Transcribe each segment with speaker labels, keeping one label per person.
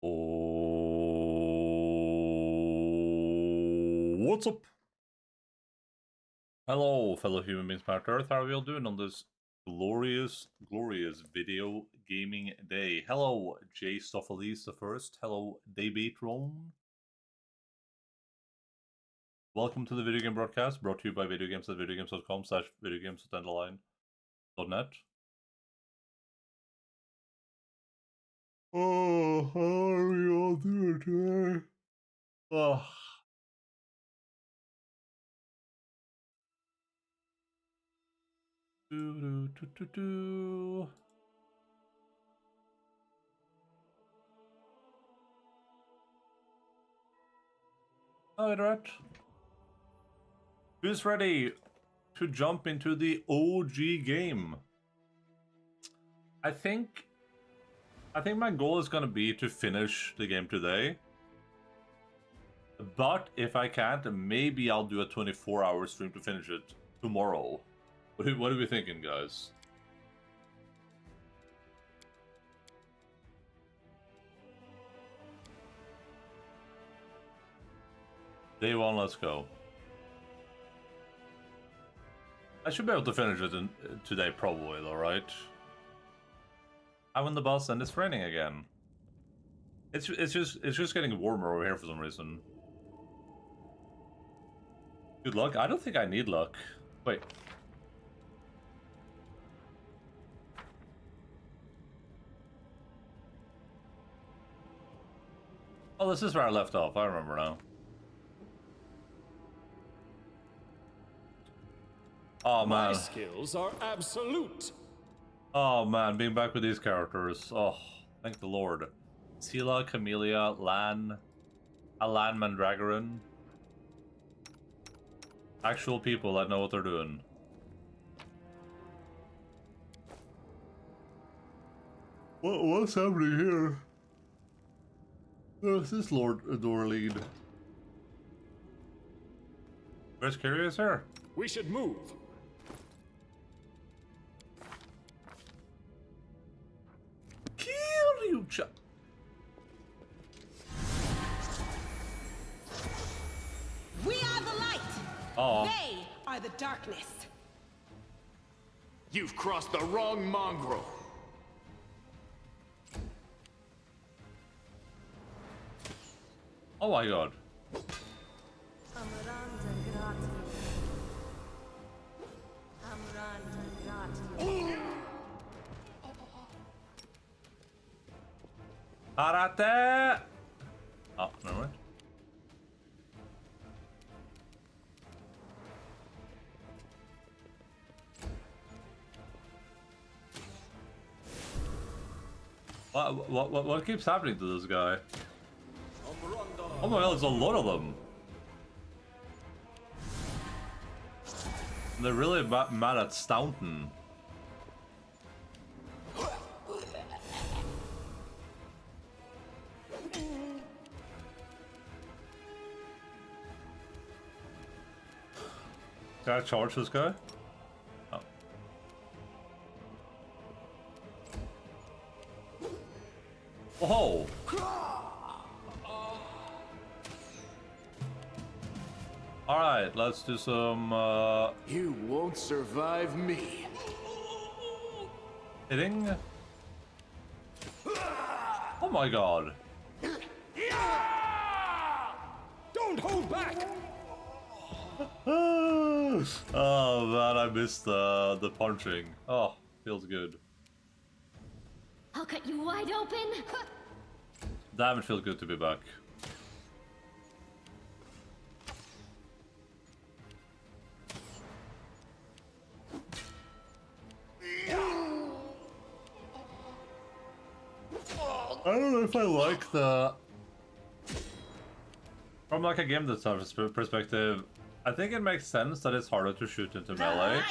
Speaker 1: Oh, what's up? Hello, fellow human beings, planet Earth. How are we all doing on this glorious video gaming day? Hello, J. Stopheles the First. Hello, Daybeatrone. Welcome to the video game broadcast, brought to you by videogames at videogames.com/videogames.endaline.net. Oh, how are we all doing today? Oh. Alright. Who's ready to jump into the OG game? I think my goal is gonna be to finish the game today. But if I can't, maybe I'll do a 24-hour stream to finish it tomorrow. What are we thinking, guys? Day one, let's go. I should be able to finish it today, probably, though, right? I'm on the bus and it's raining again. It's just getting warmer over here for some reason. Good luck? I don't think I need luck. Wait. Oh, this is where I left off. I remember now. Oh man.
Speaker 2: My skills are absolute.
Speaker 1: Oh man, being back with these characters. Oh, thank the Lord. Sela, Camellia, Lan, Alan Mandragoran. Actual people that know what they're doing. What's happening here? This is Lord Adorlead. Where's Curious here?
Speaker 2: We should move.
Speaker 1: Kill you,
Speaker 3: We are the light.
Speaker 1: Oh.
Speaker 3: They are the darkness.
Speaker 2: You've crossed the wrong mongrel.
Speaker 1: Oh my god. Karate! Oh, never mind. What keeps happening to this guy? Oh my god, there's a lot of them. They're really mad at Staunton. Can I charge this guy? Oh. Whoa! Alright, let's do some,
Speaker 2: You won't survive me.
Speaker 1: hitting. Oh my god.
Speaker 2: Don't hold back.
Speaker 1: Oh man, I missed the punching. Oh, feels good.
Speaker 4: I'll cut you wide open.
Speaker 1: Damn, it feels good to be back. I don't know if I like the... From like a game design perspective, I think it makes sense that it's harder to shoot into melee.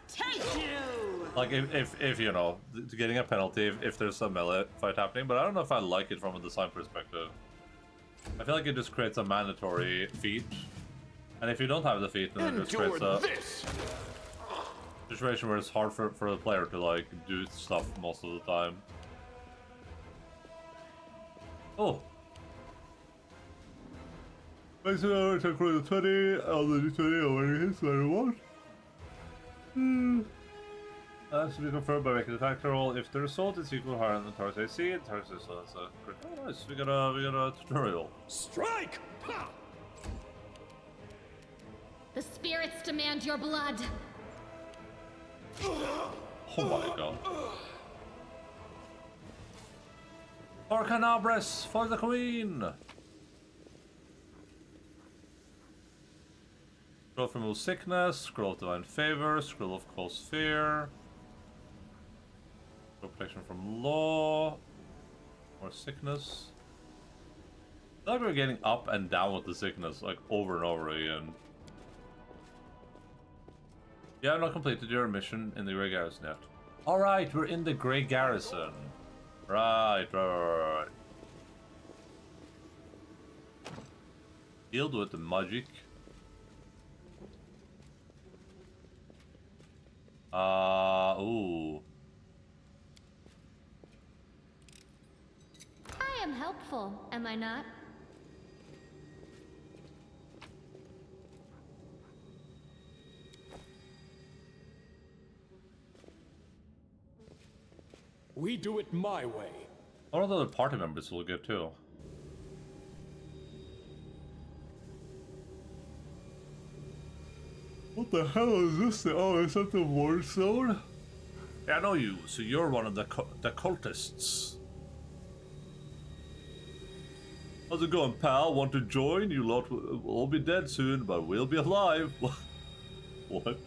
Speaker 3: Take you.
Speaker 1: Like if you know, getting a penalty if there's a melee fight happening, but I don't know if I like it from a design perspective. I feel like it just creates a mandatory feat, and if you don't have the feat, then it just creates a situation where it's hard for the player to like do stuff most of the time. Oh. Makes it over to the 20 on the D20 or whatever it is, whatever you want. That's to be confirmed by making the factor roll. If the result is equal higher than the target's AC, the target's AC, so that's a critical. Oh, nice. We got a tutorial.
Speaker 2: Strike! Ha!
Speaker 4: The spirits demand your blood.
Speaker 1: Oh my god. Arcanabres for the queen! Scroll of remove sickness, scroll of divine favor, scroll of cause fear. Protection from law. More sickness. I feel like we're getting up and down with the sickness, like over and over again. Yeah, I've not completed your mission in the Grey Garrison yet. Alright, we're in the Grey Garrison. Right. Healed with the magic. Ooh.
Speaker 4: I am helpful, am I not?
Speaker 2: We do it my way.
Speaker 1: One of the other party members will get too. What the hell is this? Oh, is that the war zone? Yeah, I know you. So you're one of the cultists. How's it going, pal? Want to join? You lot will all be dead soon, but we'll be alive. What? What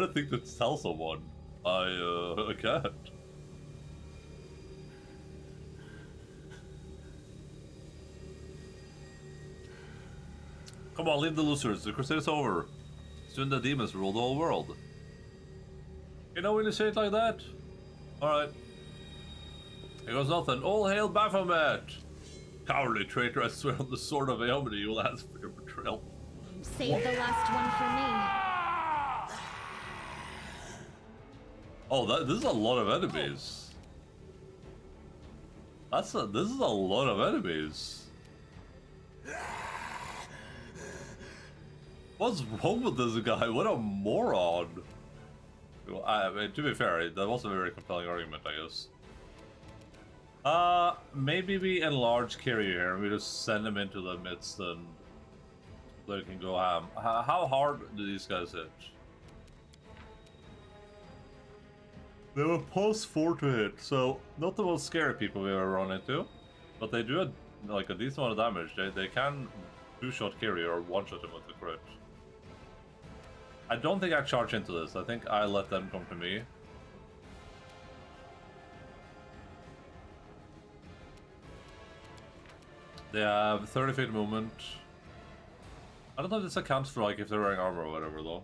Speaker 1: a thing to tell someone. I can't. Come on, leave the losers. The crusade is over. Soon the demons rule the whole world. You know when you say it like that? Alright. Here goes nothing. All hail Baphomet! Cowardly traitor, I swear on the sword of Eomedy you will answer for your betrayal.
Speaker 4: Save the last one for me.
Speaker 1: Oh, this is a lot of enemies. This is a lot of enemies. What's wrong with this guy? What a moron. Well, I mean, to be fair, that was a very compelling argument, I guess. Maybe we enlarge Kyrie here and we just send him into the midst and let it can go ham. How hard do these guys hit? They were +4 to hit, so not the most scary people we ever run into, but they do like a decent amount of damage. They can two-shot Kyrie or one-shot him with the crit. I don't think I charge into this. I think I let them come to me. They have 30 feet movement. I don't know if this accounts for like if they're wearing armor or whatever though.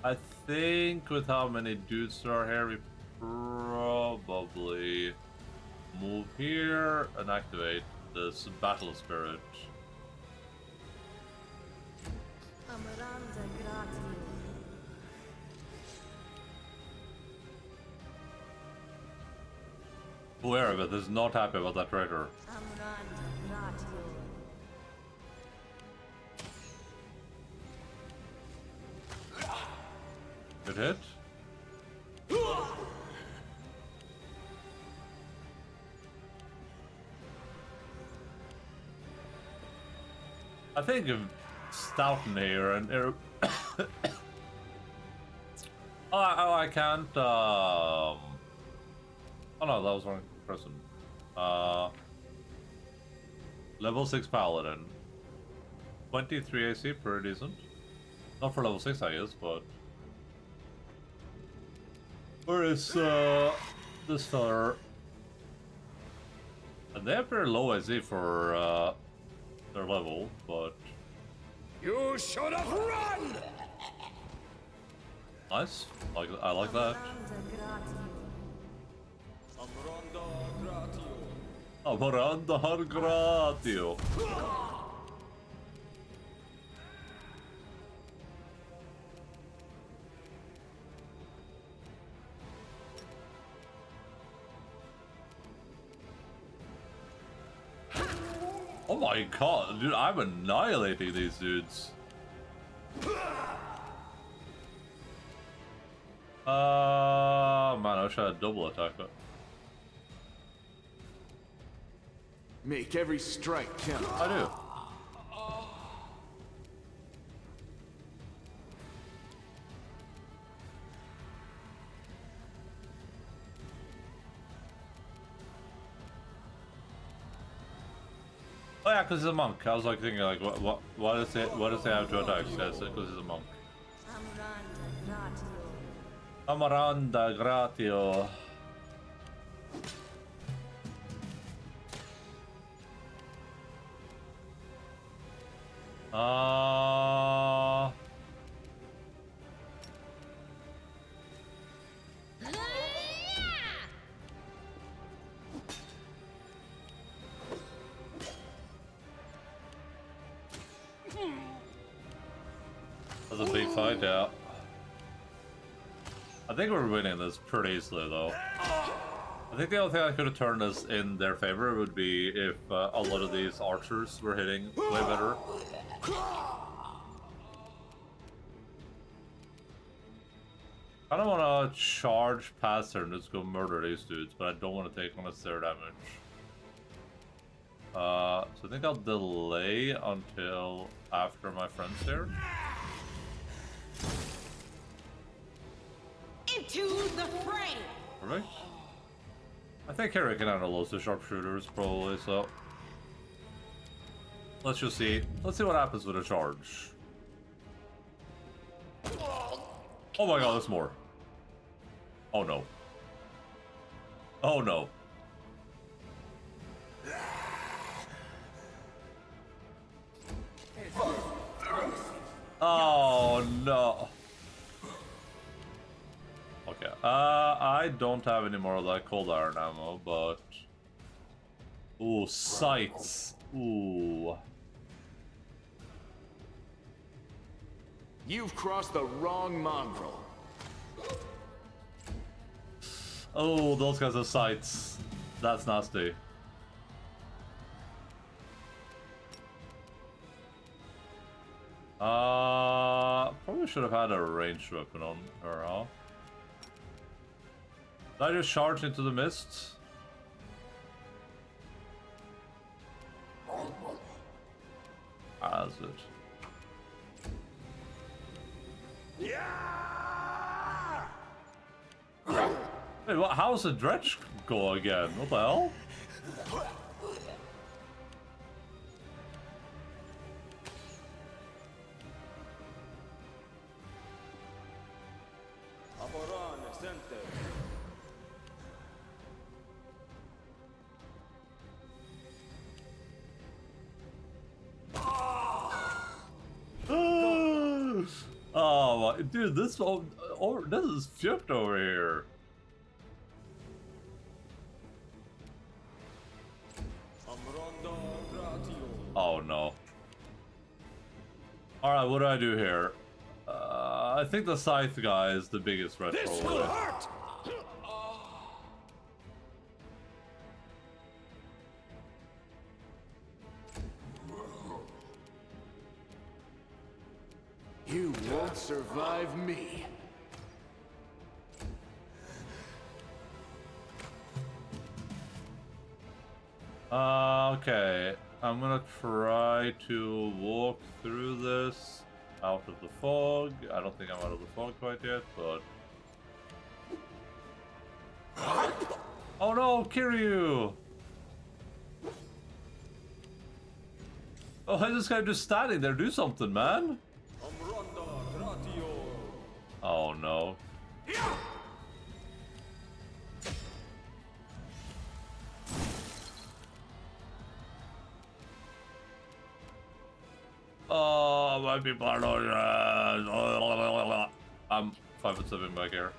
Speaker 1: I think with how many dudes there are here, we probably move here and activate this battle spirit. Whoever of it is not happy about that traitor. Good hit. I think of Stoughton here and I can't oh no, that was wrong person. Level 6 paladin. 23 AC, pretty decent. Not for level 6 I guess, but where is this fella? And they have very low AC for their level, but
Speaker 2: You should have run!
Speaker 1: nice. I like that. Amoranda Hargratio. Oh my god, dude, I'm annihilating these dudes. Man, I wish I had double attack, but...
Speaker 5: Make every strike count.
Speaker 1: I do. Oh yeah, because he's a monk. I was like thinking, like, what does he have to attack? Yes, because he's a monk. Amaranda Gratio. That's a big fight, yeah. I think we're winning this pretty easily, though. I think the only thing I could have turned this in their favor would be if a lot of these archers were hitting way better. I don't want to charge past her and just go murder these dudes, but I don't want to take unnecessary damage. So I think I'll delay until after my friend's there.
Speaker 3: Into the fray!
Speaker 1: Perfect. I think Harry can handle lots of sharpshooters, probably, so... Let's just see. Let's see what happens with a charge. Oh my god, there's more. Oh no. Oh no. Oh no. Okay, I don't have any more of that cold iron ammo, but... Ooh, sights. Ooh.
Speaker 5: You've crossed the wrong mongrel.
Speaker 1: Oh, those guys have sights. That's nasty. Probably should have had a ranged weapon on her, huh? Did I just charge into the mist? As it.
Speaker 2: Yeah!
Speaker 1: Wait, what? How's the dredge go again? What the hell? Oh, dude, this is fucked over here. Oh no. Alright, what do I do here? I think the scythe guy is the biggest threat.
Speaker 2: This
Speaker 1: probably.
Speaker 2: will hurt!
Speaker 5: You won't survive me.
Speaker 1: Okay. I'm gonna try to walk through this out of the fog. I don't think I'm out of the fog quite yet, but... Oh no, Kiryu! Oh, this guy just standing there, do something, man! Oh no. Oh, my people are not... I'm 5'7" back here.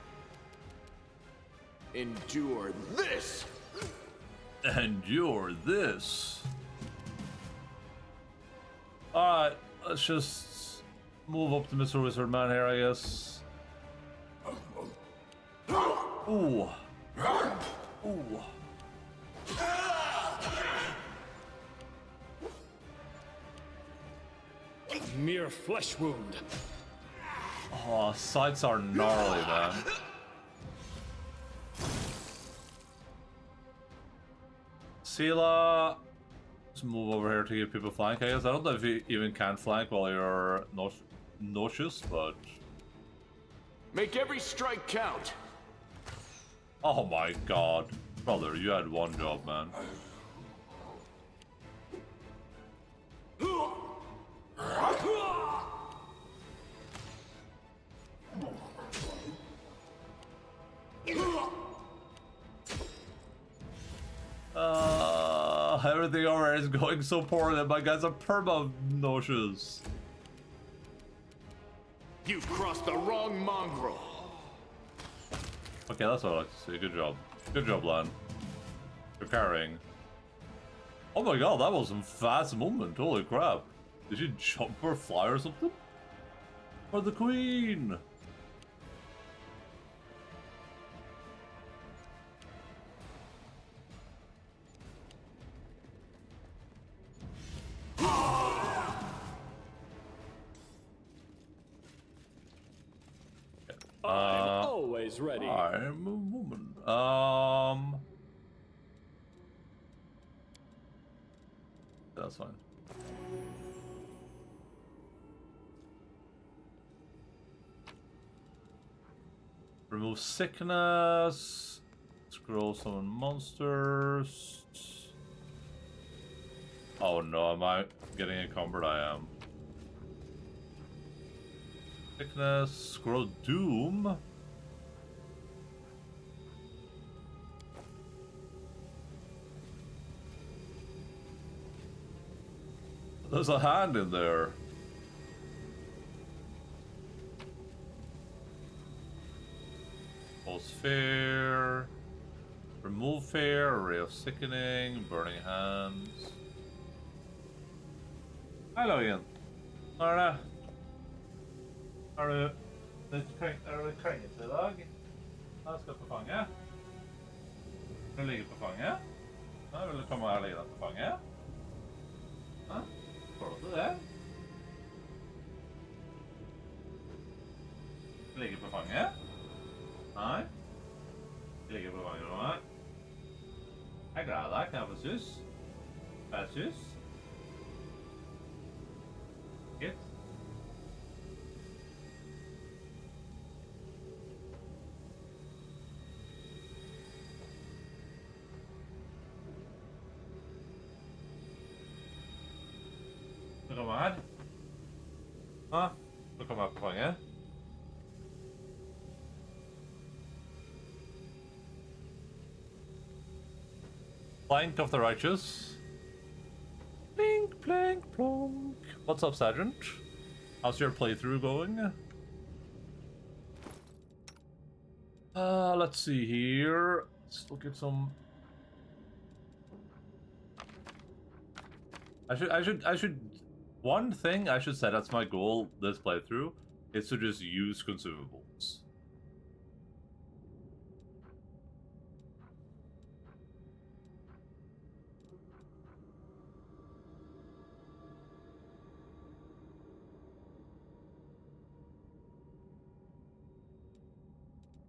Speaker 5: Endure this!
Speaker 1: Endure this! Alright, let's just move up to Mr. Wizard Man here, I guess. Ooh. Ooh.
Speaker 2: mere flesh wound.
Speaker 1: Oh, sights are gnarly, man. Sela, let's move over here to give people flank, I guess. I don't know if you even can flank while you're nauseous, but...
Speaker 5: Make every strike count.
Speaker 1: Oh my god. Brother, you had one job, man. Everything over here is going so poorly that my guys are perma nauseous.
Speaker 5: You crossed the wrong mongrel.
Speaker 1: Okay, that's what I like to see. Good job. Good job, Lan. You're carrying. Oh my god, that was some fast movement. Holy crap. Did she jump or fly or something? For the queen!
Speaker 2: I'm always ready.
Speaker 1: I'm a woman. That's fine. Remove sickness. Scroll summon monsters. Oh no, am I getting encumbered? I am. Sickness. Scroll doom. There's a hand in there. Pulse Fear. Remove Fear. Ray of Sickening. Burning Hands. Hello igjen. Hva er det? Er du krengete i dag? Jeg skal på fanget. Vil du ligge på fanget? Ja, vil du komme her og ligge deg på fanget? Ja, får du til det? Ligge på fanget? Nei? Ligge på fanget med meg? Jeg er glad i deg, kan jeg få sus? Er jeg sus? Gitt? Du kommer her? Ja, du kommer her på fanget. Plank of the Righteous. Blink, plank, plonk. What's up, Sergeant? How's your playthrough going? Let's see here. Let's look at some... I should... One thing I should set as my goal this playthrough is to just use consumables.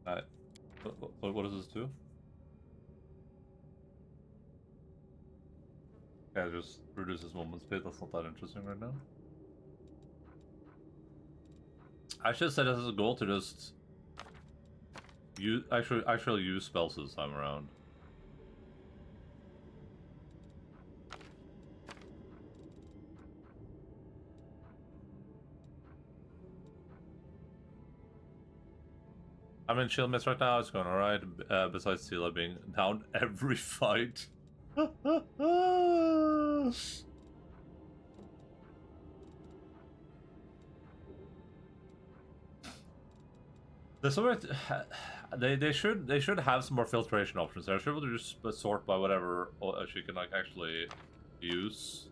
Speaker 1: Alright. What does this do? Yeah, just reduces movement speed. That's not that interesting right now. I should set it as a goal to just use actually use spells this time around. I'm in chill mist right now. It's going alright. Besides Sela being down every fight. They should have some more filtration options there. I should be able to just sort by whatever she can like actually use.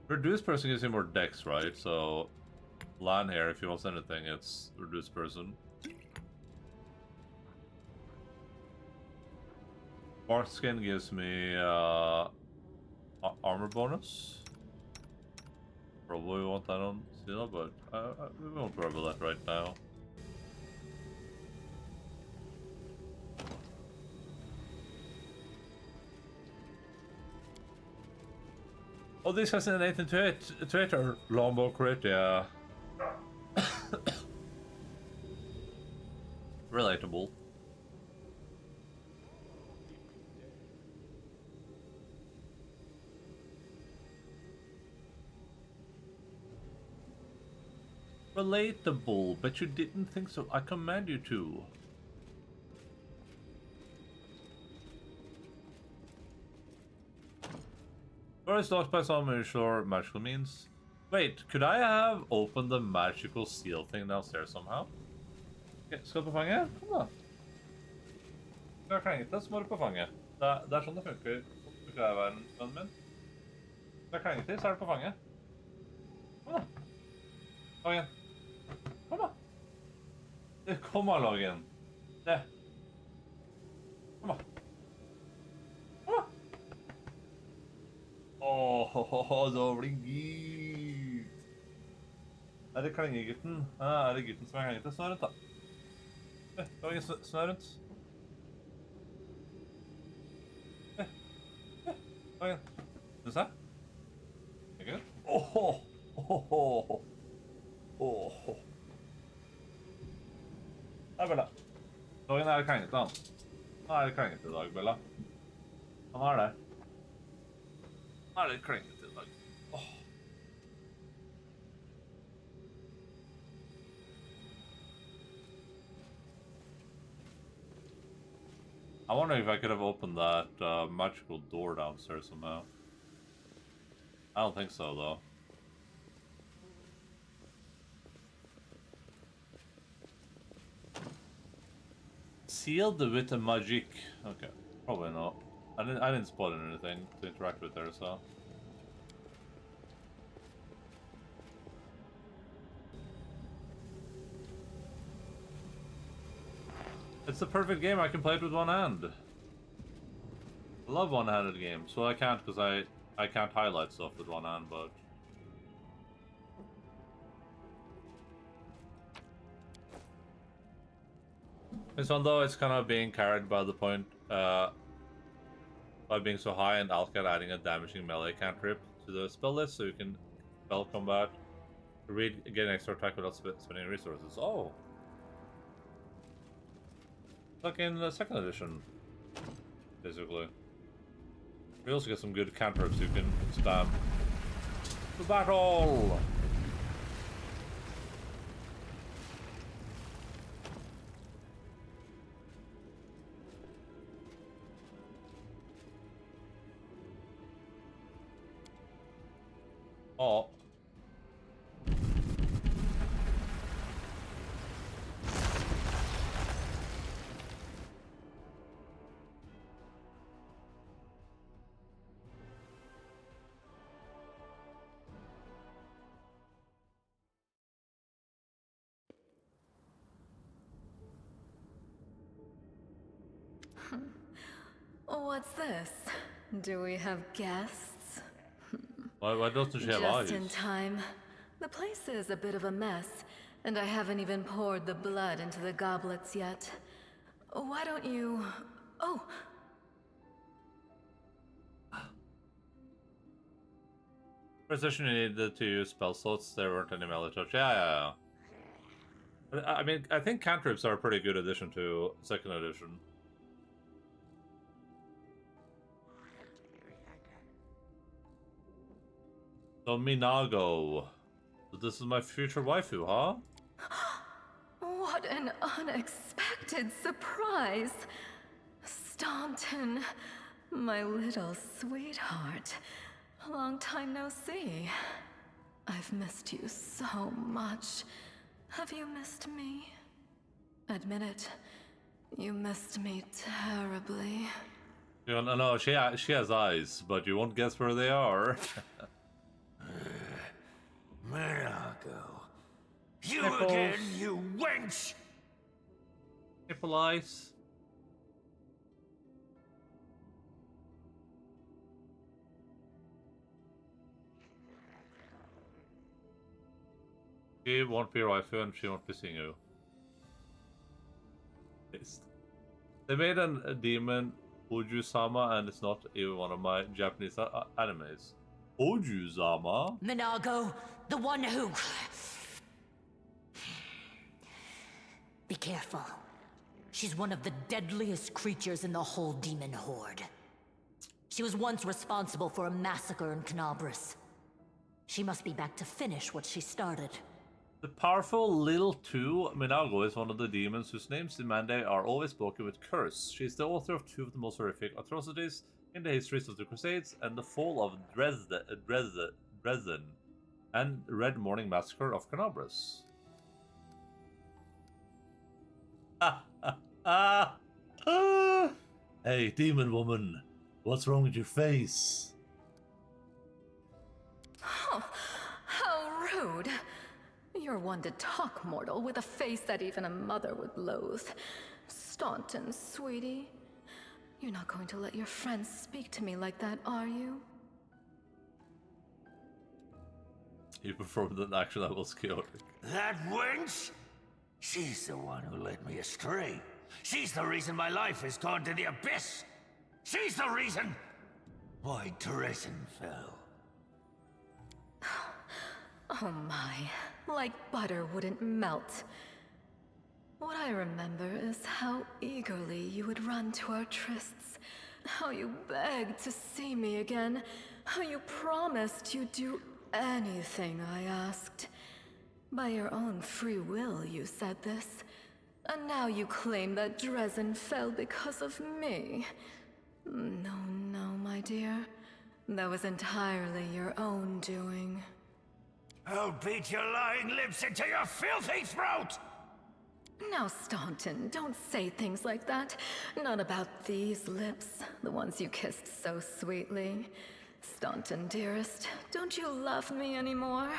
Speaker 1: Reduced person gives you more dex, right? So Lan here, if he wants anything, it's reduced person. Bark skin gives me armor bonus. Probably want that on Steel, but we won't worry about that right now. Oh, this has an 18 to 8 or longbow crit, yeah. Relatable. Relatable, but you didn't think so. I command you to. First locked by some unusual magical means. Wait, could I have opened the magical seal thing downstairs somehow? Okay, skal du på fanget? Kom da. Skal jeg klenge til, så må du på fanget. Det er sånn det funker. Funker jeg verden, vennen min. Skal jeg klenge til, så er du på fanget. Kom da. Lagen. Kom da. Kom da, Lagen. Det. Kom da. Kom da. Åh, dårlig gutt. Er det klengegutten? Er det gutten som er klenget til? Snø rundt da. Lagen, snø rundt. Lagen. Du ser? Ikke det? Åh. Der, Bella. Lagen er klenget til han. Han er klenget til i dag, Bella. Han er der. Han er litt klenget til i dag. I wonder if I could have opened that magical door downstairs somehow. I don't think so, though. Sealed with the magic. Okay, probably not. I didn't spot anything to interact with there, so. It's the perfect game. I can play it with one hand. I love one-handed games. Well, I can't because I can't highlight stuff with one hand, but. This one though, it's kind of being carried by the point, by being so high and Alcat adding a damaging melee cantrip to the spell list, so you can spell combat, get an extra attack without spending resources. Oh, like in the second edition, basically. We also get some good cantrips you can spam. To battle! Oh.
Speaker 6: What's this? Do we have guests?
Speaker 1: Why doesn't she have eyes?
Speaker 6: Just in time. The place is a bit of a mess, and I haven't even poured the blood into the goblets yet. Why don't you... Oh!
Speaker 1: Precision you needed to use spell slots, there weren't any melee touch. Yeah. But, I mean, I think cantrips are a pretty good addition to second edition. So Minago. This is my future waifu, huh?
Speaker 6: What an unexpected surprise! Staunton, my little sweetheart. Long time no see. I've missed you so much. Have you missed me? Admit it. You missed me terribly.
Speaker 1: No, she has eyes, but you won't guess where they are.
Speaker 5: Minago. You
Speaker 1: Nipples.
Speaker 5: again, you wench!
Speaker 1: Nipple eyes. She won't be your waifu and she won't be seeing you. They made a demon, Oju-sama, and it's not even one of my Japanese animes. Oju-sama?
Speaker 7: Minago, the one who... Be careful. She's one of the deadliest creatures in the whole demon horde. She was once responsible for a massacre in Canabras. She must be back to finish what she started.
Speaker 1: The powerful Little Two, Minago, is one of the demons whose names in Mande are always spoken with curse. She is the author of two of the most horrific atrocities in the histories of the Crusades and the fall of Dresden and Red Morning Massacre of Canabras. Hey, demon woman, what's wrong with your face?
Speaker 6: Oh, how rude. You're one to talk, mortal, with a face that even a mother would loathe. Staunton, sweetie. You're not going to let your friends speak to me like that, are you?
Speaker 1: You performed an action that was chaotic.
Speaker 5: That wench? She's the one who led me astray. She's the reason my life has gone to the abyss. She's the reason why Dresden fell.
Speaker 6: Oh my, like butter wouldn't melt. What I remember is how eagerly you would run to our trysts, how you begged to see me again, how you promised you'd do anything I asked. By your own free will, you said this. And now you claim that Dresden fell because of me. No, no, my dear. That was entirely your own doing.
Speaker 5: I'll beat your lying lips into your filthy throat!
Speaker 6: Now, Staunton, don't say things like that. Not about these lips, the ones you kissed so sweetly. Staunton, dearest, don't you love me anymore?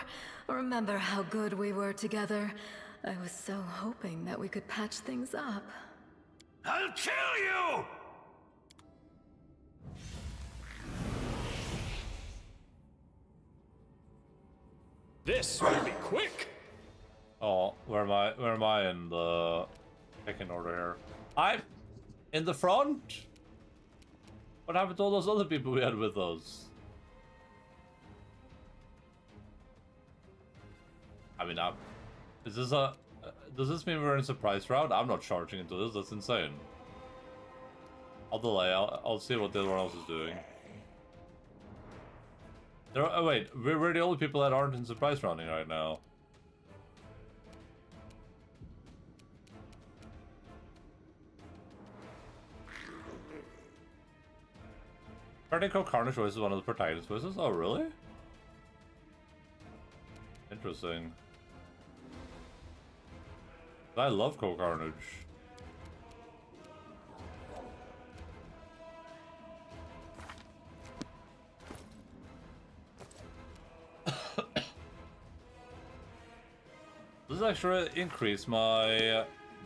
Speaker 6: Remember how good we were together? I was so hoping that we could patch things up.
Speaker 5: I'll kill you!
Speaker 2: This will be quick.
Speaker 1: Oh, where am I in the pecking order here? I'm in the front? What happened to all those other people we had with us? I mean, is this a... does this mean we're in surprise round? I'm not charging into this, that's insane. I'll delay, I'll see what the other one else is doing. Oh wait, we're the only people that aren't in surprise rounding right now. Vertigo Carnage voice is one of the protagonist voices? Oh really? Interesting. I love Co-Carnage. Does this actually increase my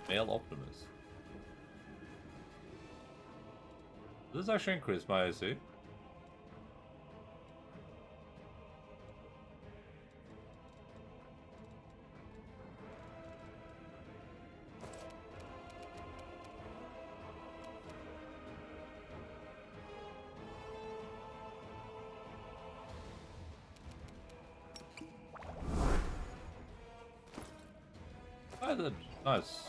Speaker 1: male Optimus? Does this actually increase my AC? I did. Nice.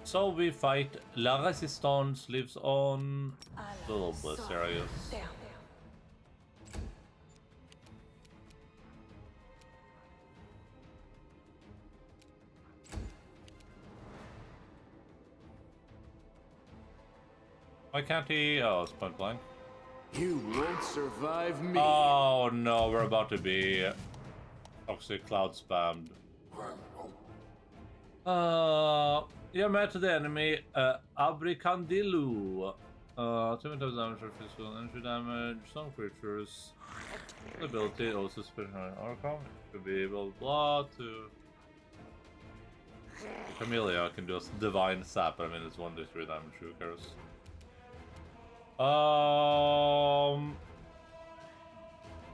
Speaker 1: So we fight La Resistance lives on a little bit serious. Why can't he? Oh, it's point blank.
Speaker 2: You won't survive me.
Speaker 1: Oh no, we're about to be toxic cloud spammed. You met the enemy, Abricandilu. 2 damage or physical energy damage, some creatures. Ability, also special outcome. Could be blah blah blah to. Camellia can do a divine sap, I mean it's 1d3 damage, who cares? I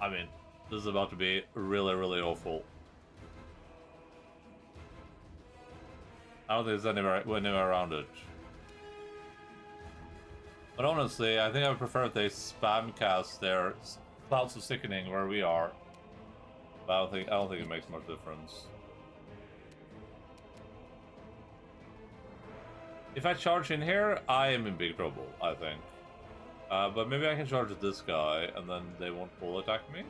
Speaker 1: mean, This is about to be really, really awful. I don't think there's anywhere around it. But honestly, I think I would prefer if they spam cast their Clouds of Sickening where we are. But I don't think it makes much difference. If I charge in here, I am in big trouble, I think. But maybe I can charge this guy, and then they won't full attack me.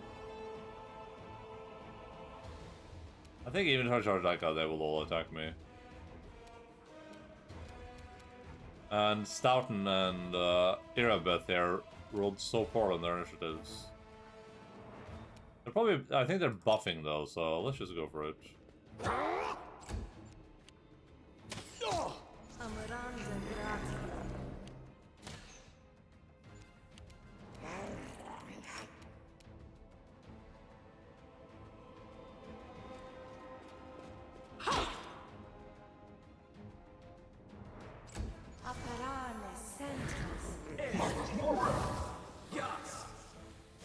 Speaker 1: I think even if I charge that guy, they will all attack me. And Stoughton and Irabeth here rolled so poor on their initiatives. They're probably, I think they're buffing though, so let's just go for it.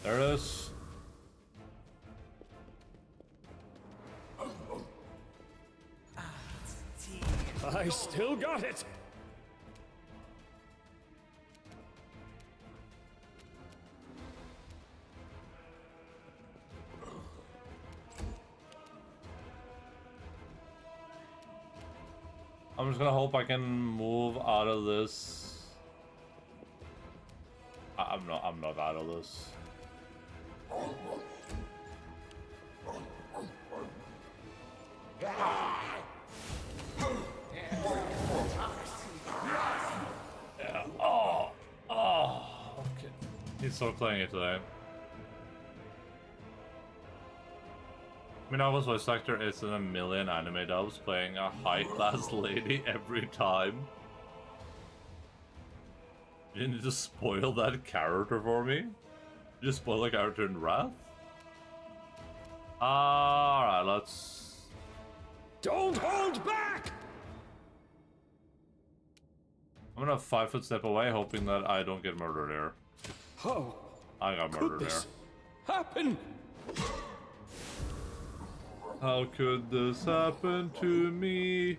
Speaker 1: There it is.
Speaker 2: I still got it.
Speaker 1: I'm just gonna hope I can move out of this. I'm not out of this. Yeah. Oh. Okay. He's still playing it today. Minawa's voice actor is in a million anime dubs playing a high-class lady every time. You didn't just spoil that character for me? You just spoil the character in Wrath? Alright, let's...
Speaker 2: Don't hold back!
Speaker 1: I'm gonna 5-foot step away, hoping that I don't get murdered here.
Speaker 2: Oh,
Speaker 1: I got
Speaker 2: could
Speaker 1: murdered
Speaker 2: this
Speaker 1: here.
Speaker 2: happen?
Speaker 1: How could this happen to me?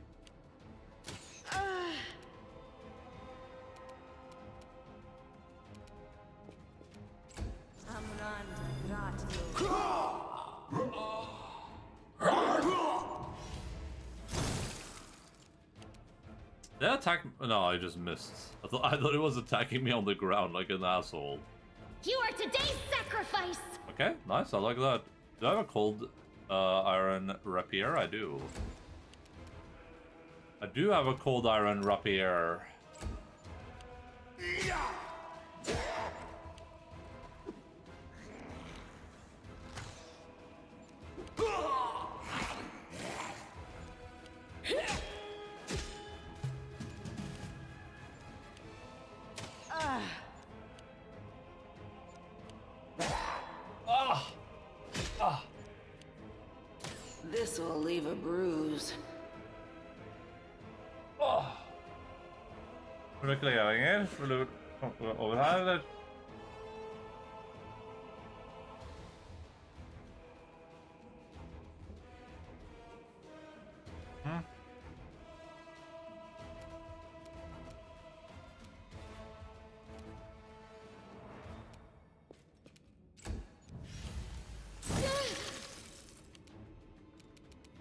Speaker 1: Did that attack? No, I just missed. I thought it was attacking me on the ground like an asshole.
Speaker 4: You are today's sacrifice!
Speaker 1: Okay, nice. I like that. Do I have a cold iron rapier? I do. I do have a cold iron rapier.
Speaker 3: This will leave a bruise.
Speaker 1: Rekryteringer. Vil du komme over her, eller?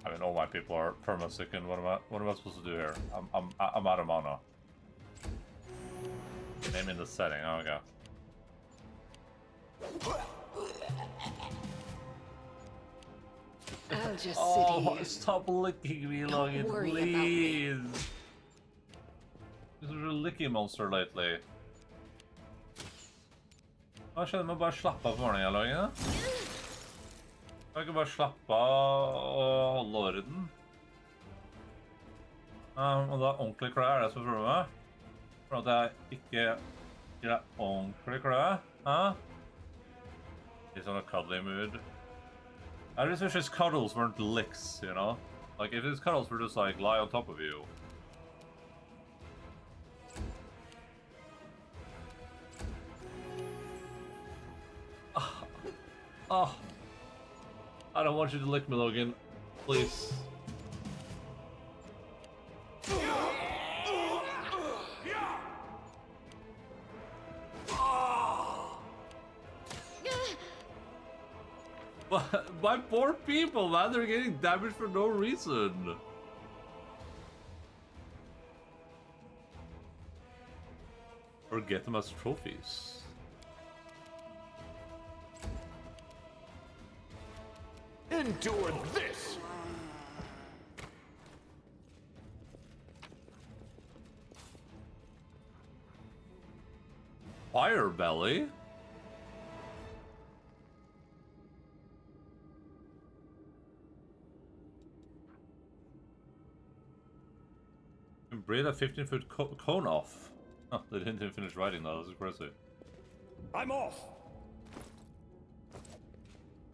Speaker 1: I mean, all my people are perma-sickened. What am I supposed to do here? I'm out of mana. Name in the setting. Oh, okay.
Speaker 3: I'll just sit
Speaker 1: Oh,
Speaker 3: here.
Speaker 1: stop licking me, Logan,
Speaker 3: worry about me.
Speaker 1: please. This is a licky monster lately. Jag känner mig bara slappa på morgonen, Logan. Jeg kan bare slappe av og holde orden. Og da ordentlig klø er det som er problemet. For at jeg ikke gir deg ordentlig klø. He's on a cuddly mood. I just wish his cuddles weren't licks, you know? Like, if his cuddles were just like, lie on top of you. I don't want you to lick me, Logan. Please. My poor people, man, they're getting damaged for no reason. Or get them as trophies.
Speaker 2: Endure this!
Speaker 1: Fire belly? Breathe a 15-foot cone off. Oh, they didn't even finish writing that. That's crazy.
Speaker 2: I'm off!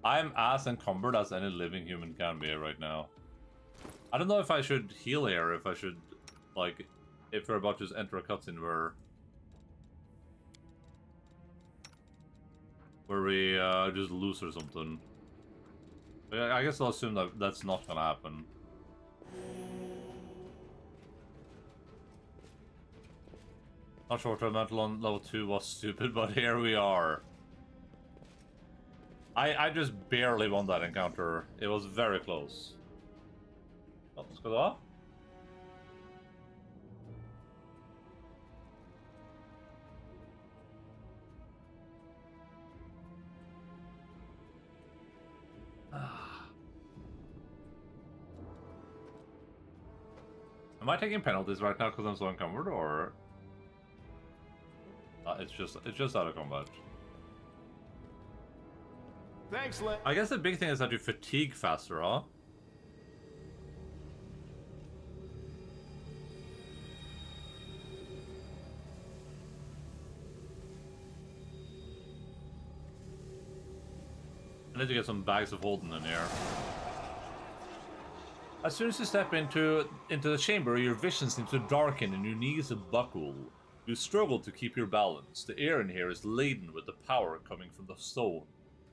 Speaker 1: I'm as encumbered as any living human can be right now. I don't know if I should heal here, if I should, like, if we're about to just enter a cutscene where we just lose or something. I guess I'll assume that that's not gonna happen. Not sure what I meant on level 2 was stupid, but here we are. I just barely won that encounter. It was very close. Oh, let's go off. Am I taking penalties right now because I'm so encumbered, or it's just out of combat?
Speaker 2: Thanks, Len.
Speaker 1: I guess the big thing is that you fatigue faster, huh? I need to get some bags of holding in here. As soon as you step into the chamber, your vision seems to darken and your knees buckle. You struggle to keep your balance. The air in here is laden with the power coming from the stone.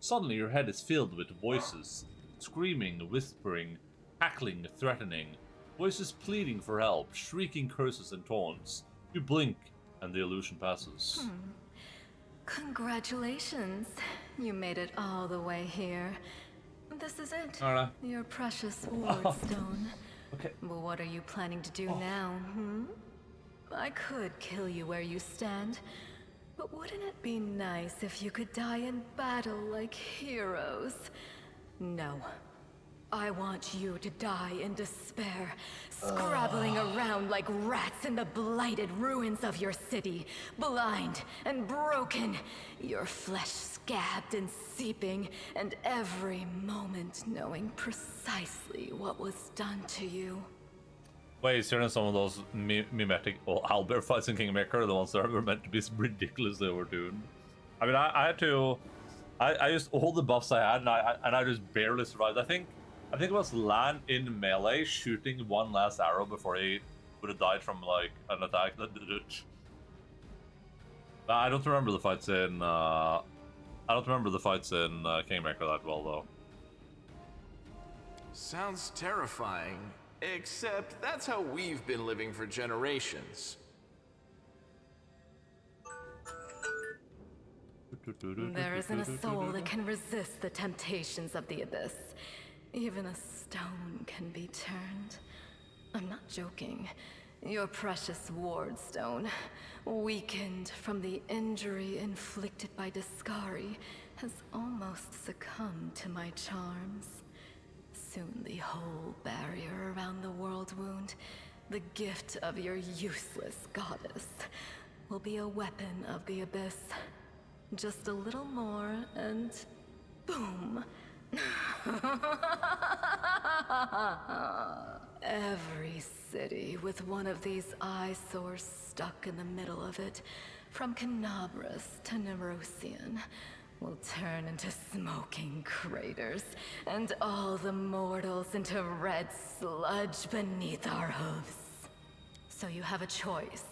Speaker 1: Suddenly your head is filled with voices, screaming, whispering, cackling, threatening. Voices pleading for help, shrieking curses and taunts. You blink, and the illusion passes.
Speaker 6: Congratulations. You made it all the way here. This is it.
Speaker 1: Alright.
Speaker 6: Your precious ward stone.
Speaker 1: Okay.
Speaker 6: But what are you planning to do now, I could kill you where you stand, but wouldn't it be nice if you could die in battle like heroes? No. I want you to die in despair, scrabbling around like rats in the blighted ruins of your city, blind and broken, your flesh scabbed and seeping, and every moment knowing precisely what was done to you.
Speaker 1: Wait, certain some of those mimetic or Albert fights in Kingmaker are the ones that were meant to be ridiculous they were doing. I mean, I had to, I used all the buffs I had, and I just barely survived. I think it was Lan in melee shooting one last arrow before he would have died from like an attack that did it. I don't remember the fights in Kingmaker that well though.
Speaker 8: Sounds terrifying. Except that's how we've been living for generations.
Speaker 6: There isn't a soul that can resist the temptations of the abyss. Even a stone can be turned. I'm not joking. Your precious ward stone, weakened from the injury inflicted by Discari, has almost succumbed to my charms. Soon the whole barrier around the world wound, the gift of your useless goddess, will be a weapon of the abyss. Just a little more and boom. Every city with one of these eyesores stuck in the middle of it, from Canabras to Nerosian, will turn into smoking craters, and all the mortals into red sludge beneath our hooves. So you have a choice.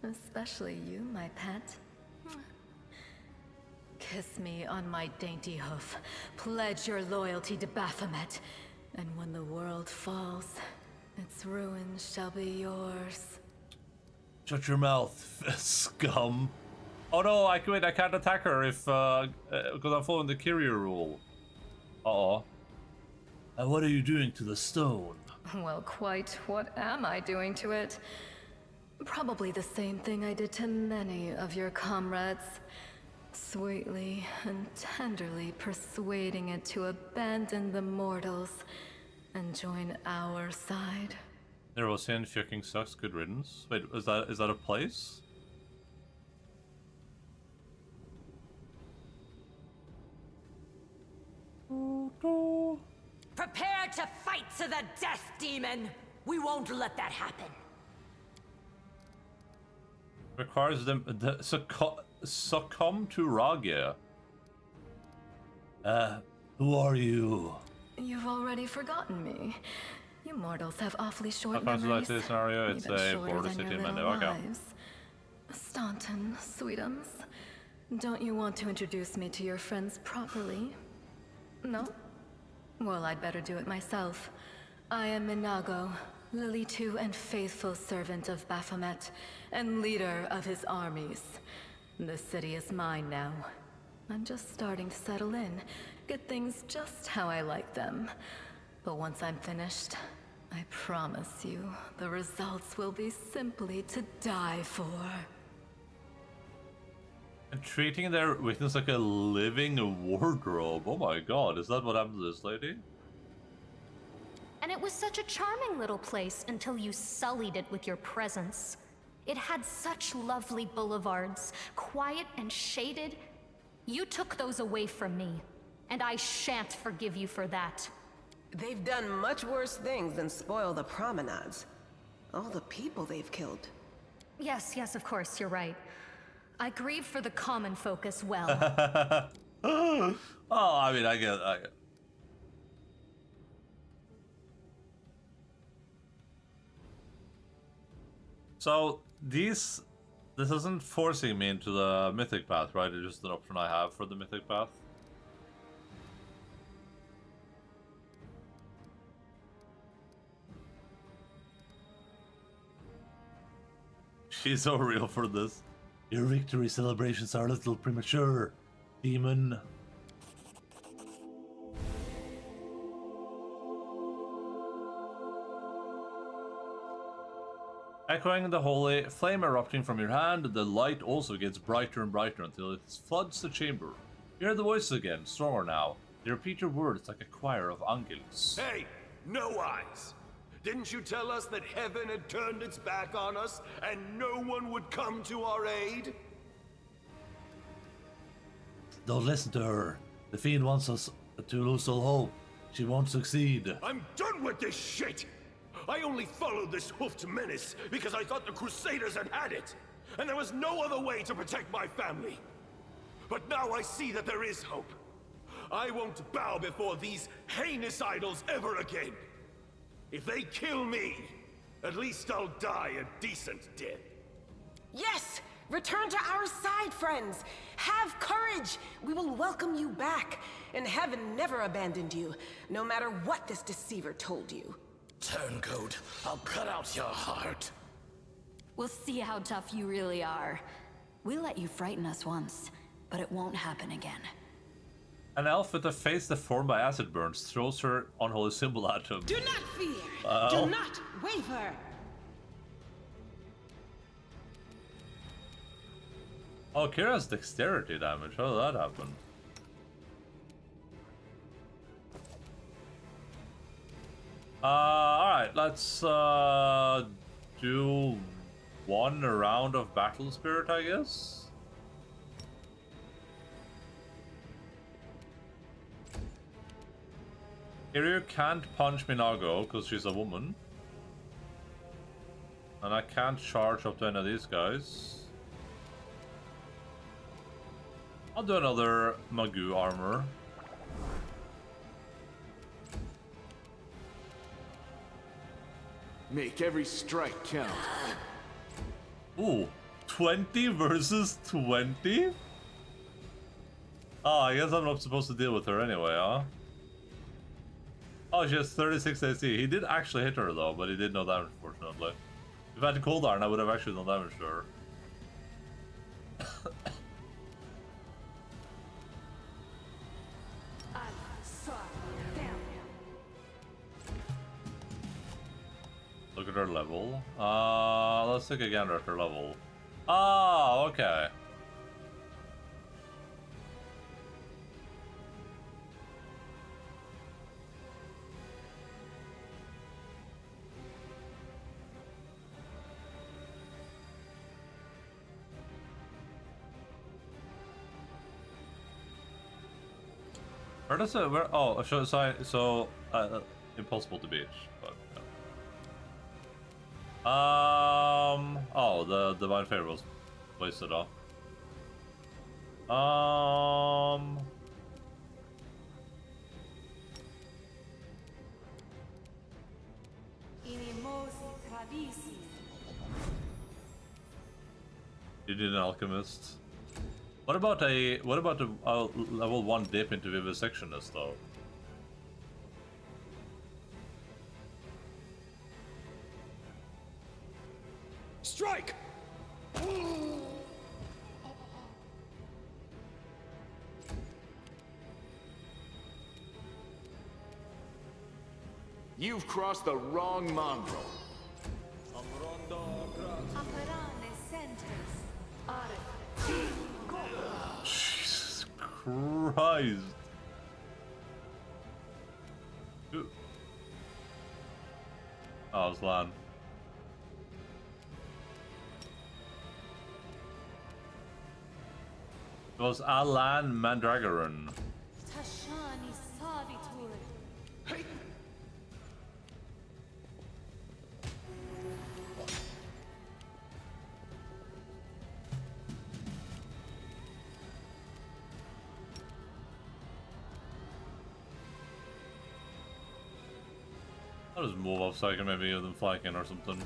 Speaker 6: Especially you, my pet. Kiss me on my dainty hoof. Pledge your loyalty to Baphomet. And when the world falls, its ruins shall be yours.
Speaker 1: Shut your mouth, scum. Oh no, I can't attack her if because I'm following the Kyria rule. Uh-oh. And what are you doing to the stone?
Speaker 6: Well, quite what am I doing to it? Probably the same thing I did to many of your comrades. Sweetly and tenderly persuading it to abandon the mortals and join our side.
Speaker 1: Nerosian fucking sucks, good riddance. Wait, is that a place?
Speaker 7: Prepare to fight to the death, demon! We won't let that happen.
Speaker 1: Requires them succumb to Ragia. Who are you?
Speaker 6: You've already forgotten me. You mortals have awfully short
Speaker 1: Across
Speaker 6: memories.
Speaker 1: the scenario, it's
Speaker 6: Even
Speaker 1: a
Speaker 6: shorter
Speaker 1: border
Speaker 6: than
Speaker 1: city
Speaker 6: your
Speaker 1: in
Speaker 6: little
Speaker 1: Mendel. Okay.
Speaker 6: lives. Staunton, sweetums. Don't you want to introduce me to your friends properly? No? Well, I'd better do it myself. I am Minago, Lily II and faithful servant of Baphomet, and leader of his armies. The city is mine now. I'm just starting to settle in, get things just how I like them. But once I'm finished, I promise you, the results will be simply to die for.
Speaker 1: And treating their weakness like a living wardrobe. Oh my god, is that what happened to this lady?
Speaker 4: And it was such a charming little place until you sullied it with your presence. It had such lovely boulevards, quiet and shaded. You took those away from me, and I shan't forgive you for that.
Speaker 9: They've done much worse things than spoil the promenades. All the people they've killed.
Speaker 4: Yes, of course, you're right. I grieve for the common folk as well.
Speaker 1: Oh, I mean, I get. So this isn't forcing me into the mythic path, right? It's just an option I have for the mythic path. She's so real for this. Your victory celebrations are a little premature, demon. Echoing the holy flame erupting from your hand, the light also gets brighter and brighter until it floods the chamber. You hear the voices again, stronger now. They repeat your words like a choir of angels.
Speaker 2: Hey, no eyes! Didn't you tell us that heaven had turned its back on us and no one would come to our aid?
Speaker 1: Don't listen to her. The fiend wants us to lose all hope. She won't succeed.
Speaker 2: I'm done with this shit! I only followed this hoofed menace because I thought the Crusaders had it, and there was no other way to protect my family. But now I see that there is hope. I won't bow before these heinous idols ever again. If they kill me, at least I'll die a decent death.
Speaker 9: Yes! Return to our side, friends! Have courage! We will welcome you back, and heaven never abandoned you, no matter what this deceiver told you.
Speaker 5: Turncoat, I'll cut out your heart.
Speaker 10: We'll see how tough you really are. We let you frighten us once, but it won't happen again.
Speaker 1: An elf with a face deformed by acid burns throws her unholy symbol at him.
Speaker 3: Do not fear!
Speaker 1: Uh-oh.
Speaker 3: Do not waver!
Speaker 1: Oh, Kira's dexterity damage. How did that happen? Alright, let's do one round of Battle Spirit, I guess. Kiryu can't punch Minago because she's a woman. And I can't charge up to any of these guys. I'll do another Magoo armor.
Speaker 2: Make every strike count.
Speaker 1: Ooh, 20 versus 20? Oh, I guess I'm not supposed to deal with her anyway, huh? Oh, she has 36 AC. He did actually hit her though, but he did no damage, fortunately. If I had cold iron, I would have actually done damage to her. Look at her level. Let's take a gander at her level. Oh, okay. Where does it? Where? Oh, impossible to beat. But, oh, the divine favor was wasted off. You did an alchemist. What about a level 1 dip into vivisectionist though?
Speaker 2: Strike!
Speaker 8: You've crossed the wrong mongrel.
Speaker 1: Jesus Christ. Oh, it's Lan. It was Alan Mandragoran. I'll just move up so I can maybe give them flanking or something.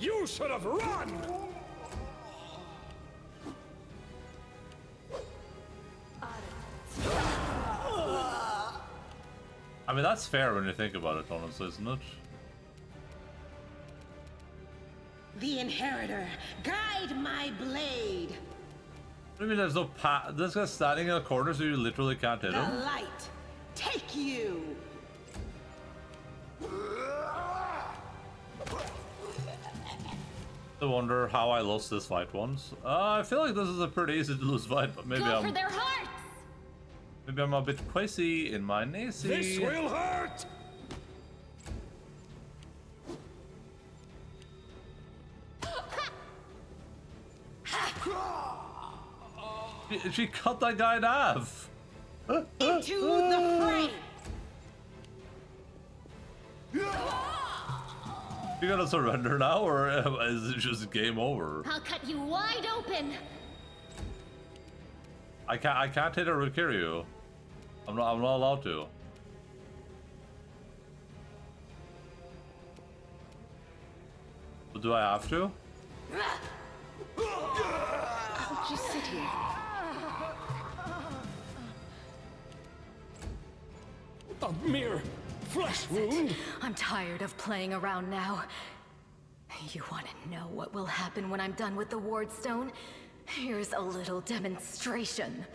Speaker 2: You should have run!
Speaker 1: I mean, that's fair when you think about it, honestly, isn't it?
Speaker 3: The Inheritor, guide my blade.
Speaker 1: What do you mean there's no this guy's standing in a corner so you literally can't hit
Speaker 3: The
Speaker 1: him?
Speaker 3: light, take you.
Speaker 1: I wonder how I lost this fight once. I feel like this is a pretty easy to lose fight, but maybe
Speaker 4: Go for their hearts!
Speaker 1: Maybe I'm a bit crazy in my nacy.
Speaker 2: This will hurt!
Speaker 1: She cut that guy in half.
Speaker 3: Into the fray.
Speaker 1: You gonna surrender now, or is it just game over?
Speaker 4: I'll cut you wide open!
Speaker 1: I can't hit a Rikiryu. I'm not allowed to. But do I have to?
Speaker 3: I'll just sit here.
Speaker 2: A mere flesh wound?
Speaker 6: I'm tired of playing around now. You want to know what will happen when I'm done with the Ward Stone? Here's a little demonstration.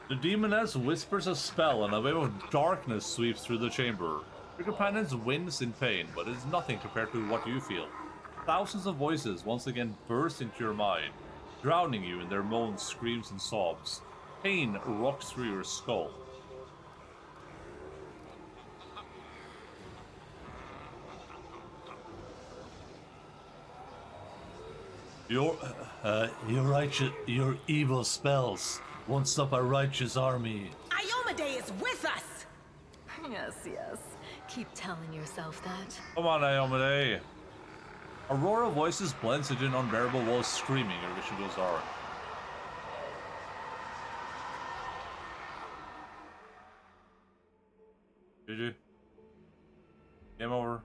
Speaker 1: The demoness whispers a spell and a wave of darkness sweeps through the chamber. Your companions wince in pain, but it is nothing compared to what you feel. Thousands of voices once again burst into your mind, drowning you in their moans, screams, and sobs. Pain rocks through your skull. Your evil spells won't stop a righteous army.
Speaker 9: Iomade is with us!
Speaker 6: Yes, yes. Keep telling yourself that.
Speaker 1: Come on, Iomade. A roar of voices blends into an unbearable wall of screaming. Your vision goes dark. GG. Game over.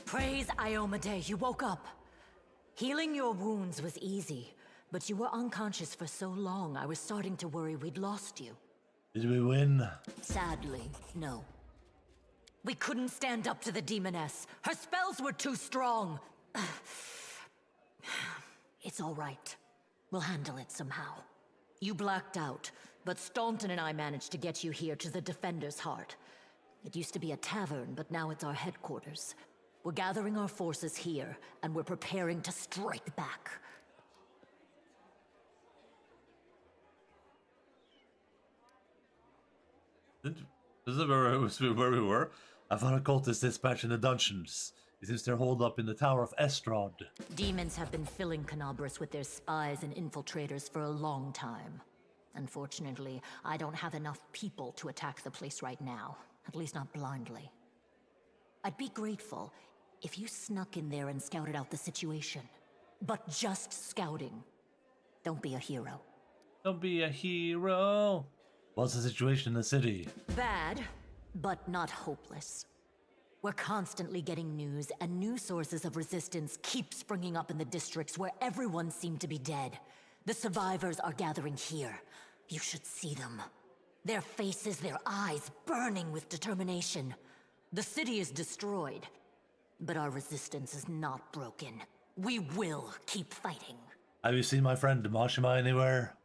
Speaker 7: Praise Iomade, you woke up. Healing your wounds was easy, but you were unconscious for so long I was starting to worry we'd lost you.
Speaker 1: Did we win?
Speaker 7: Sadly, no. We couldn't stand up to the demoness. Her spells were too strong. It's all right. We'll handle it somehow. You blacked out, but Staunton and I managed to get you here to the Defender's Heart. It used to be a tavern, but now it's our headquarters. We're gathering our forces here, and we're preparing to strike back.
Speaker 1: This is where we were. I found a cultist dispatch in the dungeons. It seems they're holed up in the Tower of Estrad.
Speaker 7: Demons have been filling Canabras with their spies and infiltrators for a long time. Unfortunately, I don't have enough people to attack the place right now. At least not blindly. I'd be grateful if you snuck in there and scouted out the situation. But just scouting. Don't be a hero.
Speaker 1: Don't be a hero. What's the situation in the city?
Speaker 7: Bad, but not hopeless. We're constantly getting news, and new sources of resistance keep springing up in the districts where everyone seemed to be dead. The survivors are gathering here. You should see them. Their faces, their eyes burning with determination. The city is destroyed, but our resistance is not broken. We will keep fighting.
Speaker 1: Have you seen my friend Mashima anywhere?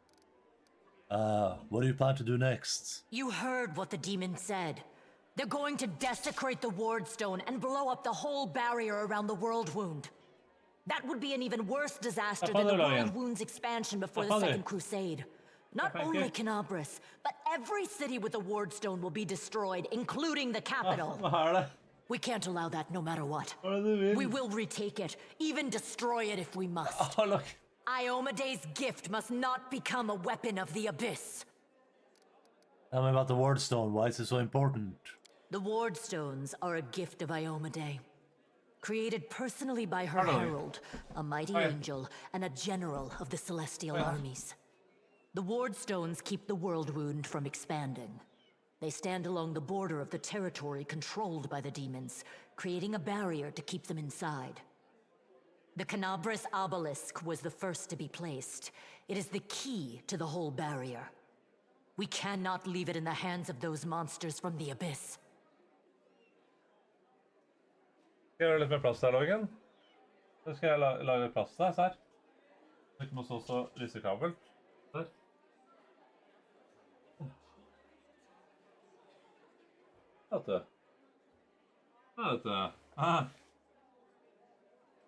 Speaker 1: What do you plan to do next?
Speaker 7: You heard what the demon said. They're going to desecrate the Ward Stone and blow up the whole barrier around the World Wound. That would be an even worse disaster than the World Wound's expansion before the Second Crusade. Not only Canabras, but every city with a Ward Stone will be destroyed, including the capital. We can't allow that no matter what. We will retake it, even destroy it if we must.
Speaker 1: Oh, look.
Speaker 7: Iomade's gift must not become a weapon of the Abyss.
Speaker 1: Tell me about the Ward Stone. Why is it so important?
Speaker 7: The Ward Stones are a gift of Iomade. Created personally by her herald, a mighty angel, and a general of the Celestial armies. The Ward Stones keep the World Wound from expanding. They stand along the border of the territory controlled by the demons, creating a barrier to keep them inside. The Canabras Obelisk was the first to be placed. It is the key to the whole barrier. We cannot leave it in the hands of those monsters from the Abyss.
Speaker 1: Skal jeg gjøre litt mer plass der, Logan? Så skal jeg lage litt plass der, ser. Det må stå også lysekabel. Der. Vet du. Aha.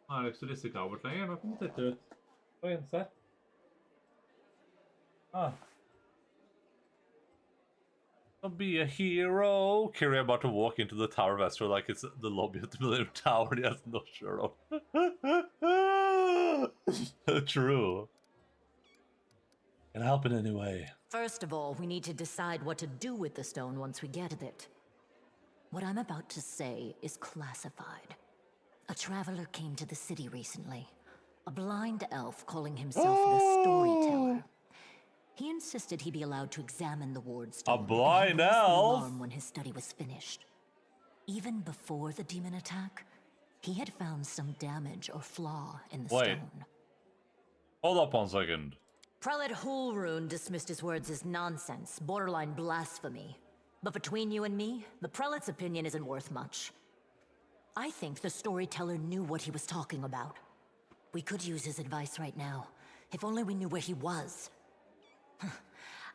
Speaker 1: Nå er det ikke så lysekabelt lenger. Nå kan du titte ut. Oi, se. Don't be a hero. Kiri about to walk into the Tower of Estrad like it's the lobby of the Millennium Tower and he has no shirt on. True. Can I help in any way?
Speaker 7: First of all, we need to decide what to do with the stone once we get it. What I'm about to say is classified. A traveler came to the city recently. A blind elf calling himself the Storyteller. He insisted he be allowed to examine the Ward Stone.
Speaker 1: A blind elf?
Speaker 7: When his study was finished. Even before the demon attack, he had found some damage or flaw in the stone.
Speaker 1: Hold up 1 second.
Speaker 7: Prelate Hulrune dismissed his words as nonsense, borderline blasphemy. But between you and me, the prelate's opinion isn't worth much. I think the Storyteller knew what he was talking about. We could use his advice right now, if only we knew where he was.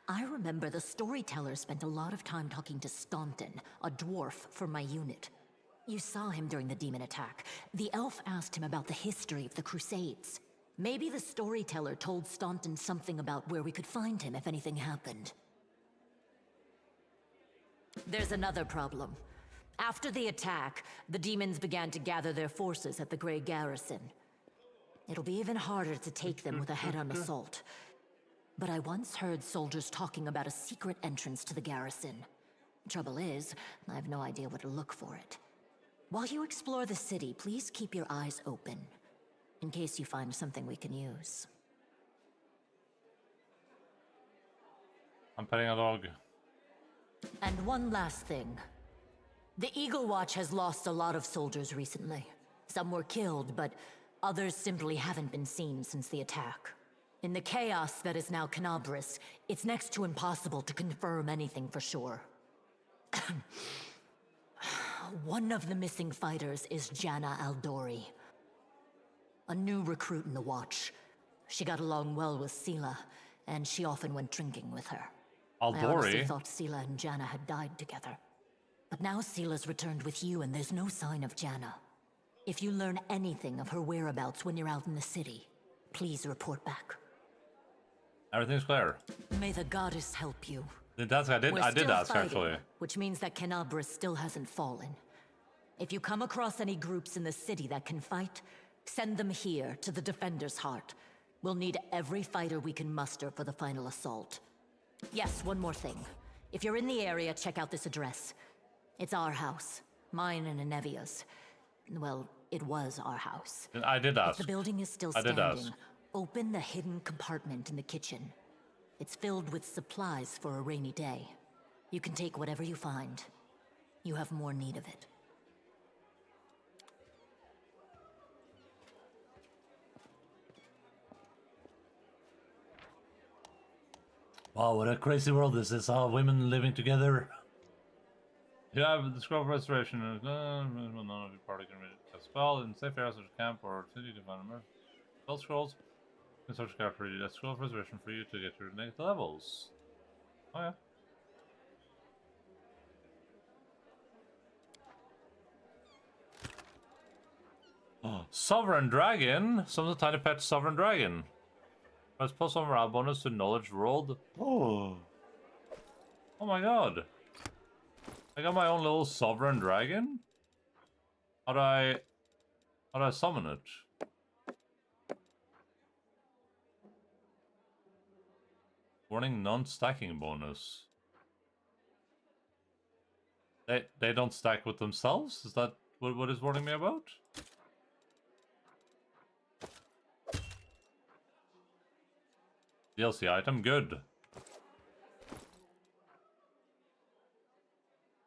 Speaker 7: I remember the Storyteller spent a lot of time talking to Staunton, a dwarf from my unit. You saw him during the demon attack. The elf asked him about the history of the Crusades. Maybe the Storyteller told Staunton something about where we could find him if anything happened. There's another problem. After the attack, the demons began to gather their forces at the Grey Garrison. It'll be even harder to take them with a head-on assault. But I once heard soldiers talking about a secret entrance to the garrison. Trouble is, I have no idea where to look for it. While you explore the city, please keep your eyes open, in case you find something we can use.
Speaker 1: I'm petting a dog.
Speaker 7: And one last thing. The Eagle Watch has lost a lot of soldiers recently. Some were killed, but others simply haven't been seen since the attack. In the chaos that is now Canabris, it's next to impossible to confirm anything for sure. One of the missing fighters is Janna Aldori, a new recruit in the Watch. She got along well with Sela, and she often went drinking with her. I honestly
Speaker 1: Aldori?
Speaker 7: thought Sela and Janna had died together. But now Sela's returned with you, and there's no sign of Janna. If you learn anything of her whereabouts when you're out in the city, please report back.
Speaker 1: Everything's clear.
Speaker 7: May the goddess help you.
Speaker 1: That's, I did
Speaker 7: We're
Speaker 1: ask,
Speaker 7: still
Speaker 1: actually.
Speaker 7: fighting, which means that Canabris still hasn't fallen. If you come across any groups in the city that can fight, send them here to the Defender's Heart. We'll need every fighter we can muster for the final assault. Yes, one more thing. If you're in the area, check out this address. It's our house. Mine and Inevia's. Well, it was our house.
Speaker 1: And I did ask.
Speaker 7: If the building is still standing, open the hidden compartment in the kitchen. It's filled with supplies for a rainy day. You can take whatever you find. You have more need of it.
Speaker 1: Wow, what a crazy world this is. All women living together. You have the scroll of restoration. None of your party can read it. A spell in safe areas of the camp or city to find them. Spell scrolls. You can search a card for you. That's scroll of restoration for you to get your next levels. Oh yeah. Oh, Sovereign Dragon. Some of the tiny pet Sovereign Dragon. Let's plus one morale bonus to knowledge rolled. Oh. Oh my god. I got my own little Sovereign Dragon? How do I summon it? Warning, non-stacking bonus. They don't stack with themselves? Is that what is warning me about? DLC item, good.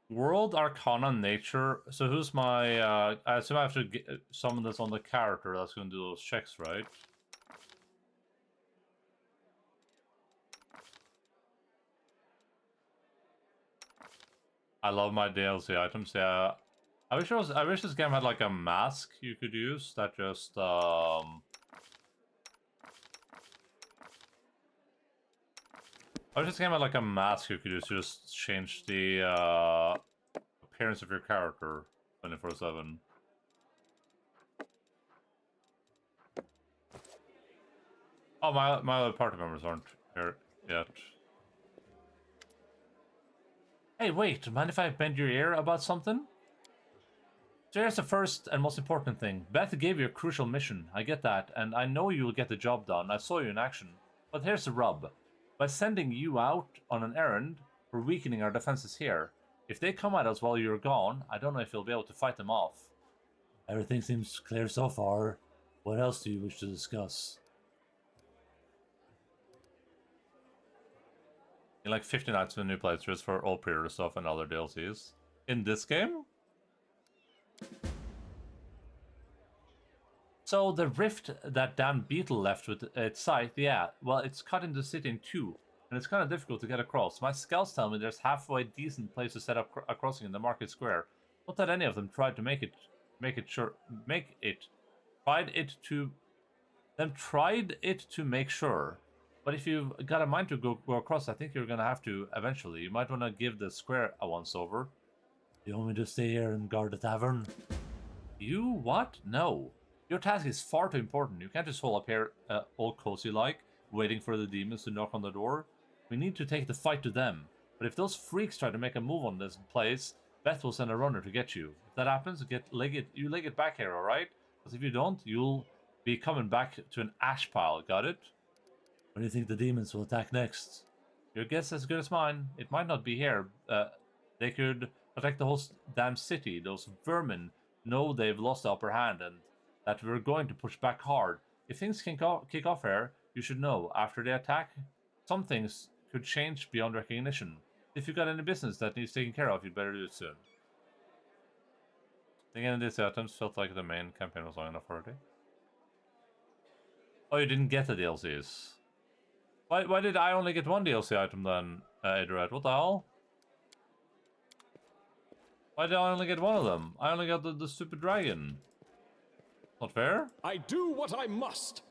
Speaker 1: World Arcana Nature. So who's my, I assume I have to summon this on the character that's going to do those checks, right? I love my DLC items, yeah. I wish this game had like a mask you could use that just, I was just game had like a mask you could use to just change the appearance of your character 24/7. Oh, my other party members aren't here yet. Hey, wait, mind if I bend your ear about something? So here's the first and most important thing. Beth gave you a crucial mission. I get that, and I know you'll get the job done. I saw you in action. But here's the rub. By sending you out on an errand, we're weakening our defenses here. If they come at us while you're gone, I don't know if you'll be able to fight them off. Everything seems clear so far. What else do you wish to discuss? In like 50 nights with new playthroughs for all pre-order stuff and other DLCs. In this game? So the rift that damn beetle left with its scythe, yeah, well, it's cut into the city in two, and it's kind of difficult to get across. My scouts tell me there's halfway decent place to set up a crossing in the market square. Not that any of them tried to tried it to make sure. But if you've got a mind to go across, I think you're gonna have to eventually. You might want to give the square a once over. You want me to stay here and guard the tavern? You what? No. Your task is far too important. You can't just hold up here all cozy like, waiting for the demons to knock on the door. We need to take the fight to them. But if those freaks try to make a move on this place, Beth will send a runner to get you. If that happens, you leg it back here, alright? Because if you don't, you'll be coming back to an ash pile, got it? When do you think the demons will attack next? Your guess is as good as mine. It might not be here. They could attack the whole damn city. Those vermin know they've lost the upper hand and that we're going to push back hard. If things can kick off here, you should know, after the attack, some things could change beyond recognition. If you've got any business that needs taken care of, you'd better do it soon. Thinking these items felt like the main campaign was long enough already. Oh, you didn't get the DLCs. Why did I only get one DLC item then, Adrian? What the hell? Why did I only get one of them? I only got the stupid dragon. Not fair?
Speaker 11: I do what I must.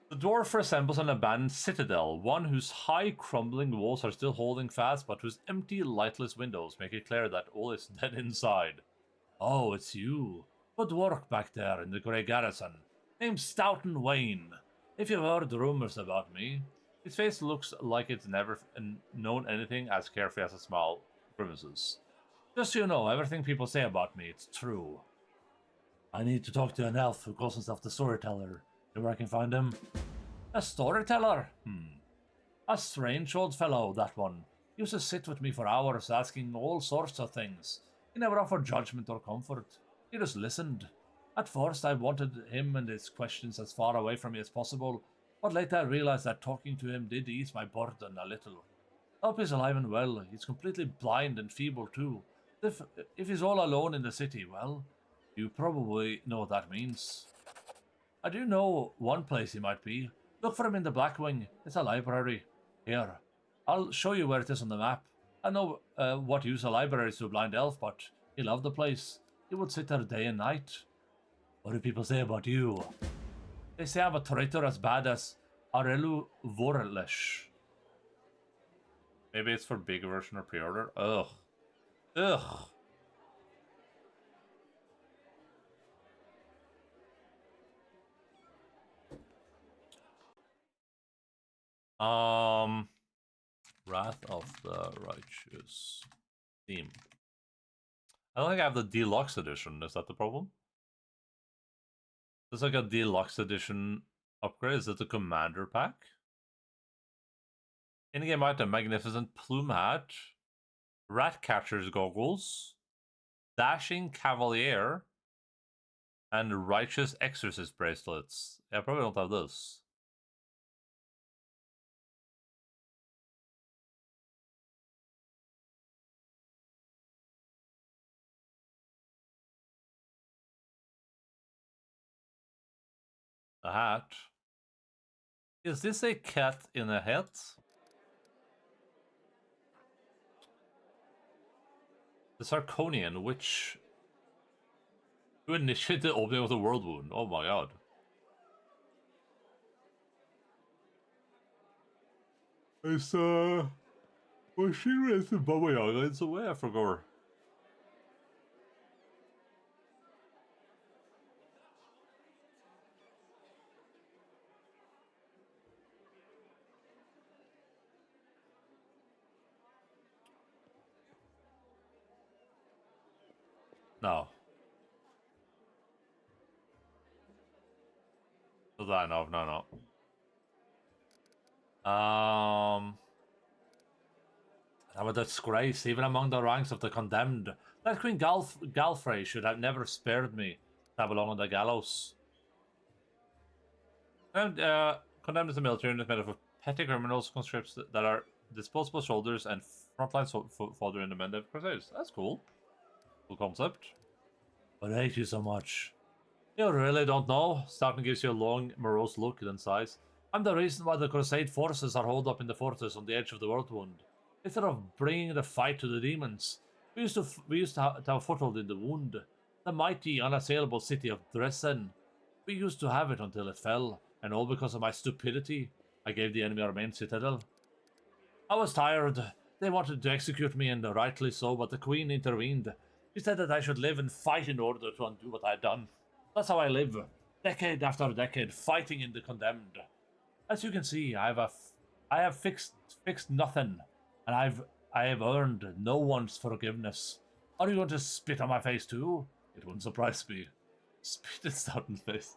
Speaker 1: The dwarf resembles an abandoned citadel, one whose high crumbling walls are still holding fast, but whose empty, lightless windows make it clear that all is dead inside. Oh, it's you. Good work back there in the Grey Garrison. Name's Stoughton Wayne. If you've heard rumors about me, his face looks like it's never known anything as carefree as a smile grimaces. Just so you know, everything people say about me, it's true. I need to talk to an elf who calls himself the Storyteller. You know where I can find him? A storyteller? A strange old fellow, that one. He used to sit with me for hours asking all sorts of things. He never offered judgment or comfort. He just listened. At first I wanted him and his questions as far away from me as possible, but later I realized that talking to him did ease my burden a little. I hope he's alive and well. He's completely blind and feeble too. If he's all alone in the city, well, you probably know what that means. I do know one place he might be. Look for him in the Black Wing. It's a library. Here, I'll show you where it is on the map. I know what use a library is to a blind elf, but he loved the place. He would sit there day and night. What do people say about you? They say I'm a traitor as bad as Arelu Vorlesh. Maybe it's for big version or pre-order. Ugh. Ugh. Wrath of the Righteous theme. I don't think I have the deluxe edition. Is that the problem? There's like a deluxe edition upgrade. Is it the commander pack? In-game item: magnificent plume hat, rat catcher's goggles, dashing cavalier, and righteous exorcist bracelets. Yeah, I probably don't have this. A hat. Is this a cat in a hat? The Sarkonian, which... who initiated the opening of the world wound. Oh my god. It's, was she raised in Baba Yaga in some way? I forgot. No. No. That was a disgrace, even among the ranks of the condemned. That Queen Galfrey should have never spared me to belong on the gallows. Condemned is a military unit made up of petty criminals, conscripts that are disposable shoulders and frontline fodder in the men of Crusades. That's cool. Cool concept. But I hate you so much. You really don't know. Stoughton gives you a long, morose look, then sighs. I'm the reason why the Crusade forces are holed up in the fortress on the edge of the world wound. Instead of bringing the fight to the demons, we used to have a foothold in the wound, the mighty, unassailable city of Dresden. We used to have it until it fell, and all because of my stupidity. I gave the enemy our main citadel. I was tired. They wanted to execute me, and rightly so, but the Queen intervened. She said that I should live and fight in order to undo what I had done. That's how I live, decade after decade, fighting in the condemned. As you can see, I have fixed nothing, and I have earned no one's forgiveness. Are you going to spit on my face too? It wouldn't surprise me. Spit in Stoughton's face.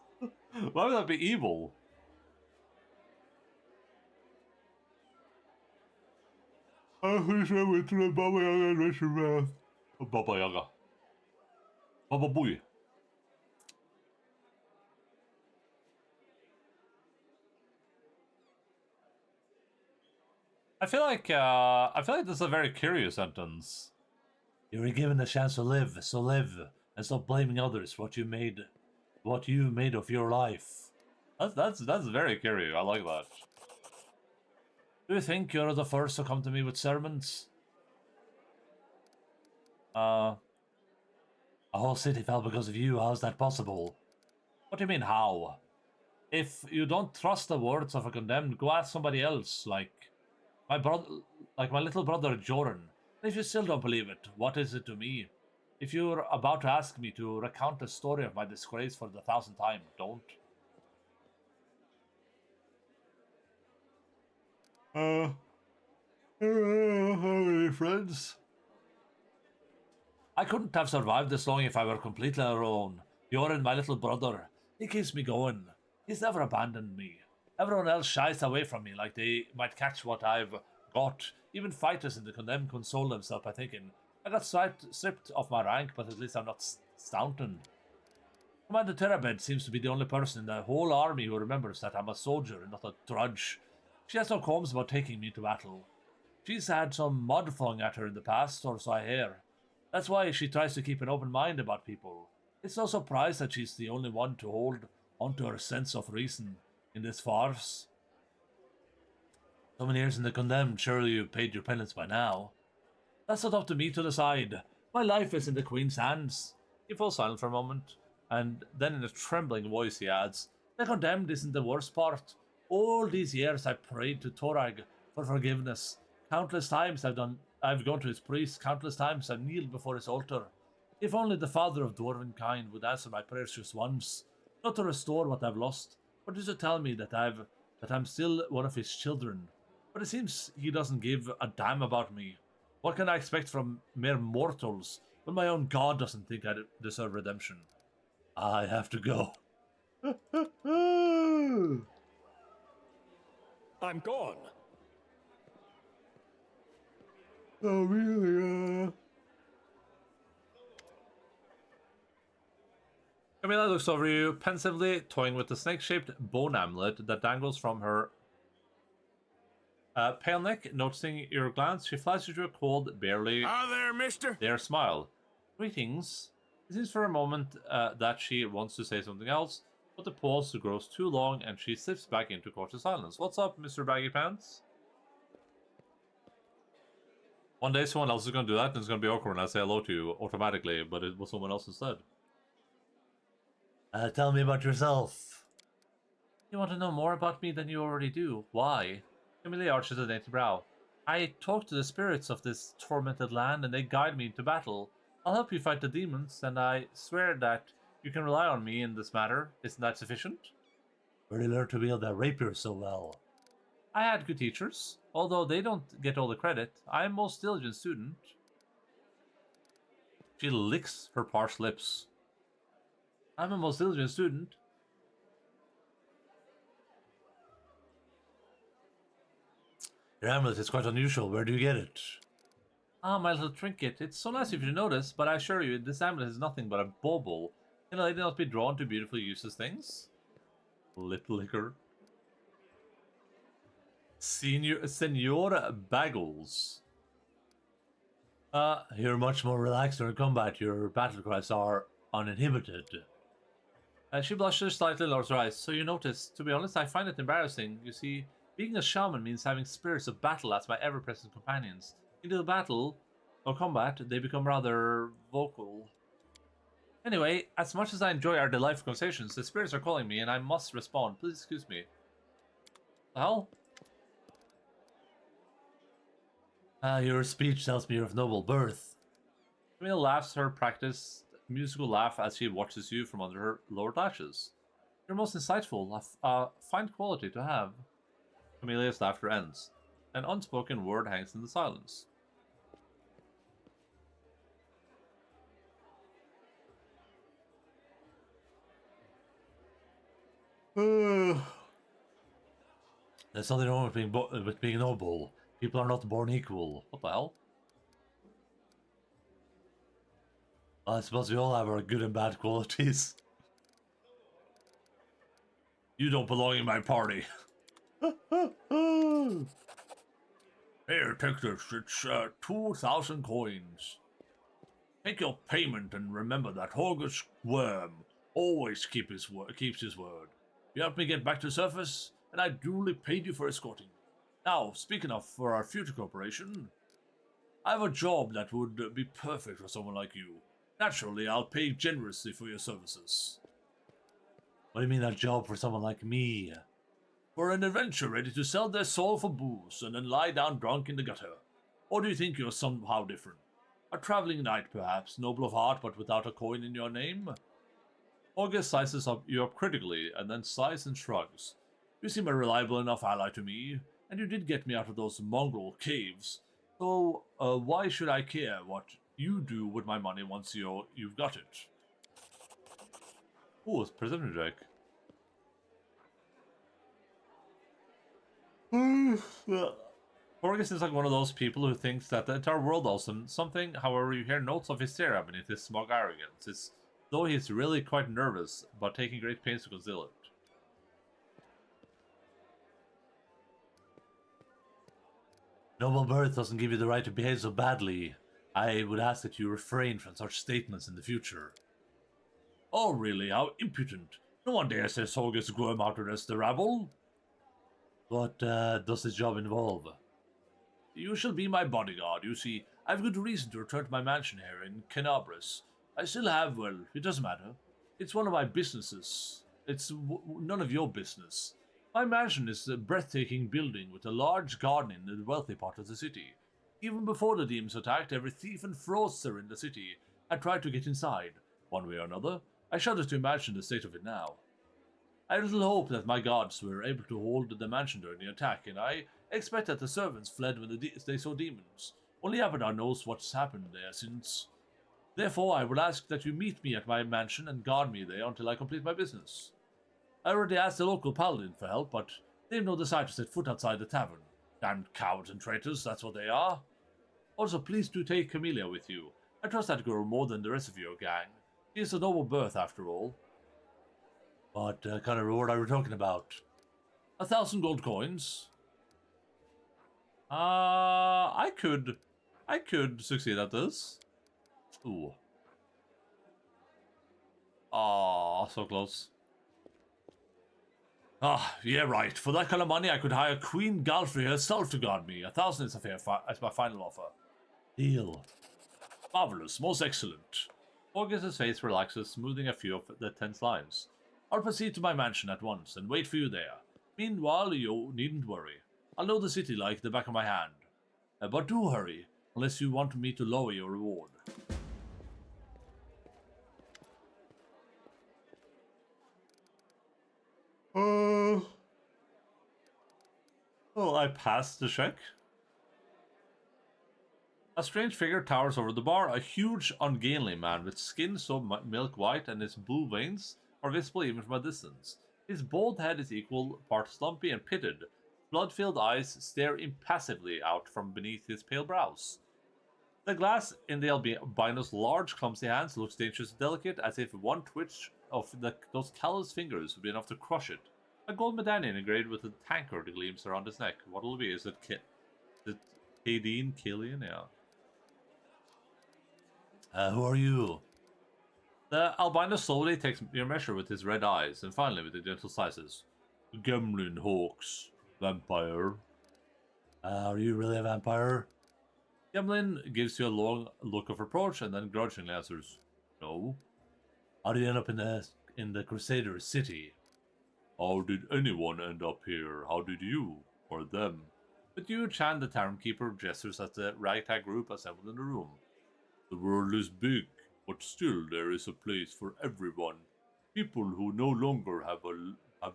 Speaker 1: Why would that be evil? I wish I went to the Baba Yaga and read your wrath. Baba Yaga. Baba Booey. I feel like this is a very curious sentence. You were given the chance to live, so live, and stop blaming others for what you made of your life. That's very curious. I like that. Do you think you're the first to come to me with sermons? A whole city fell because of you. How's that possible? What do you mean, how? If you don't trust the words of a condemned, go ask somebody else, like my little brother Joran. If you still don't believe it, what is it to me? If you're about to ask me to recount the story of my disgrace for the 1000th time, don't. I don't have any friends. I couldn't have survived this long if I were completely alone. Joran, my little brother, he keeps me going. He's never abandoned me. Everyone else shies away from me like they might catch what I've got. Even fighters in the Condemned console themselves by thinking, I got stripped of my rank, but at least I'm not Staunton. Commander Terabed seems to be the only person in the whole army who remembers that I'm a soldier and not a drudge. She has no qualms about taking me to battle. She's had some mud flung at her in the past, or so I hear. That's why she tries to keep an open mind about people. It's no surprise that she's the only one to hold onto her sense of reason in this farce. So many years in the Condemned, surely you've paid your penance by now. That's not up to me to decide. My life is in the Queen's hands. He falls silent for a moment, and then in a trembling voice he adds, The Condemned isn't the worst part. All these years I prayed to Torag for forgiveness. Countless times I've gone to his priest, countless times I've kneeled before his altar. If only the father of dwarven kind would answer my prayers just once, not to restore what I've lost, but just to tell me that I'm still one of his children. But it seems he doesn't give a damn about me. What can I expect from mere mortals when my own god doesn't think I deserve redemption? I have to go.
Speaker 11: I'm gone.
Speaker 1: Oh, really? Camilla looks over you, pensively toying with the snake-shaped bone amulet that dangles from her pale neck. Noticing your glance, she flies you to a cold, barely
Speaker 2: there, mister?
Speaker 1: there smile. Greetings. It seems for a moment that she wants to say something else, but the pause grows too long and she slips back into cautious silence. What's up, Mr. Baggy Pants? One day someone else is going to do that and it's going to be awkward when I say hello to you automatically, but it was someone else instead. Tell me about yourself. You want to know more about me than you already do. Why? Emily arches a dainty brow. I talk to the spirits of this tormented land and they guide me into battle. I'll help you fight the demons, and I swear that you can rely on me in this matter. Isn't that sufficient? Where did you learn to wield that rapier so well? I had good teachers, although they don't get all the credit. I am most diligent student. She licks her parched lips. I'm a most diligent student. Your amulet is quite unusual. Where do you get it? Ah, my little trinket. It's so nice of you to notice, but I assure you, this amulet is nothing but a bauble. Can a lady not be drawn to beautiful, useless things? Lip licker. Senor Baggles. You're much more relaxed during combat. Your battle cries are uninhibited. She blushes slightly and lowers her eyes. So you notice. To be honest, I find it embarrassing. You see, being a shaman means having spirits of battle as my ever-present companions. Into the battle or combat, they become rather vocal. Anyway, as much as I enjoy our delightful conversations, the spirits are calling me and I must respond. Please excuse me. The hell? Your speech tells me you're of noble birth. Camille laughs her practiced musical laugh as she watches you from under her lowered lashes. You're most insightful, a fine quality to have. Camille's laughter ends. An unspoken word hangs in the silence. There's something wrong with being noble. People are not born equal. What the hell? Well, I suppose we all have our good and bad qualities. You don't belong in my party. Here, take this. It's 2,000 coins. Take your payment and remember that Horgus Worm always keeps his word. You helped me get back to the surface, and I duly paid you for escorting. Now, speaking of for our future cooperation, I have a job that would be perfect for someone like you. Naturally, I'll pay generously for your services. What do you mean a job for someone like me? For an adventurer ready to sell their soul for booze and then lie down drunk in the gutter. Or do you think you're somehow different? A traveling knight, perhaps, noble of heart but without a coin in your name? August sizes you up critically and then sighs and shrugs. You seem a reliable enough ally to me, and you did get me out of those mongrel caves. So, why should I care what you do with my money once you've got it? Ooh, it's perception check. Horgus is like one of those people who thinks that the entire world owes him something. However, you hear notes of hysteria beneath his smug arrogance. It's though he's really quite nervous, but taking great pains to conceal it. Noble birth doesn't give you the right to behave so badly. I would ask that you refrain from such statements in the future. Oh really, how impudent. No one dares say Horgus Gorm out to arrest the rabble. What does this job involve? You shall be my bodyguard. You see, I have good reason to return to my mansion here in Canabris. I still have, well, it doesn't matter. It's one of my businesses. It's none of your business. My mansion is a breathtaking building with a large garden in the wealthy part of the city. Even before the demons attacked, every thief and fraudster in the city had tried to get inside. One way or another, I shudder to imagine the state of it now. I had little hope that my guards were able to hold the mansion during the attack, and I expect that the servants fled when they saw demons. Only Abadar knows what's happened there since. Therefore, I will ask that you meet me at my mansion and guard me there until I complete my business. I already asked the local paladin for help, but they've no desire to set foot outside the tavern. Damned cowards and traitors, that's what they are. Also, please do take Camellia with you. I trust that girl more than the rest of your gang. She is a noble birth, after all. What kind of reward are we talking about? 1,000 gold coins. I could succeed at this. Ooh. Ah, so close. Ah, yeah, right. For that kind of money, I could hire Queen Galfrey herself to guard me. 1,000 is as my final offer. Deal. Marvelous, most excellent. Augustus' face relaxes, smoothing a few of the tense lines. I'll proceed to my mansion at once and wait for you there. Meanwhile, you needn't worry. I'll know the city like the back of my hand. But do hurry, unless you want me to lower your reward. Oh, I passed the check. A strange figure towers over the bar, a huge, ungainly man with skin so milk white and his blue veins are visible even from a distance. His bald head is equal part slumpy and pitted. Blood-filled eyes stare impassively out from beneath his pale brows. The glass in the albino's large, clumsy hands looks dangerously delicate, as if one twitch of those callous fingers would be enough to crush it. A gold medallion engraved with a tankard gleams around his neck. What will it be? Is it Kadeen? Killian? Yeah. Who are you? The albino slowly takes your measure with his red eyes, and finally with the gentle sizes. Gemlin Hawks. Vampire. Are you really a vampire? Gemlin gives you a long look of reproach and then grudgingly answers, no. How did you end up in the Crusader city? How did anyone end up here? How did you? Or them? But you, Chan, the tavern keeper, gestures at the ragtag group assembled in the room. The world is big, but still there is a place for everyone. People who no longer have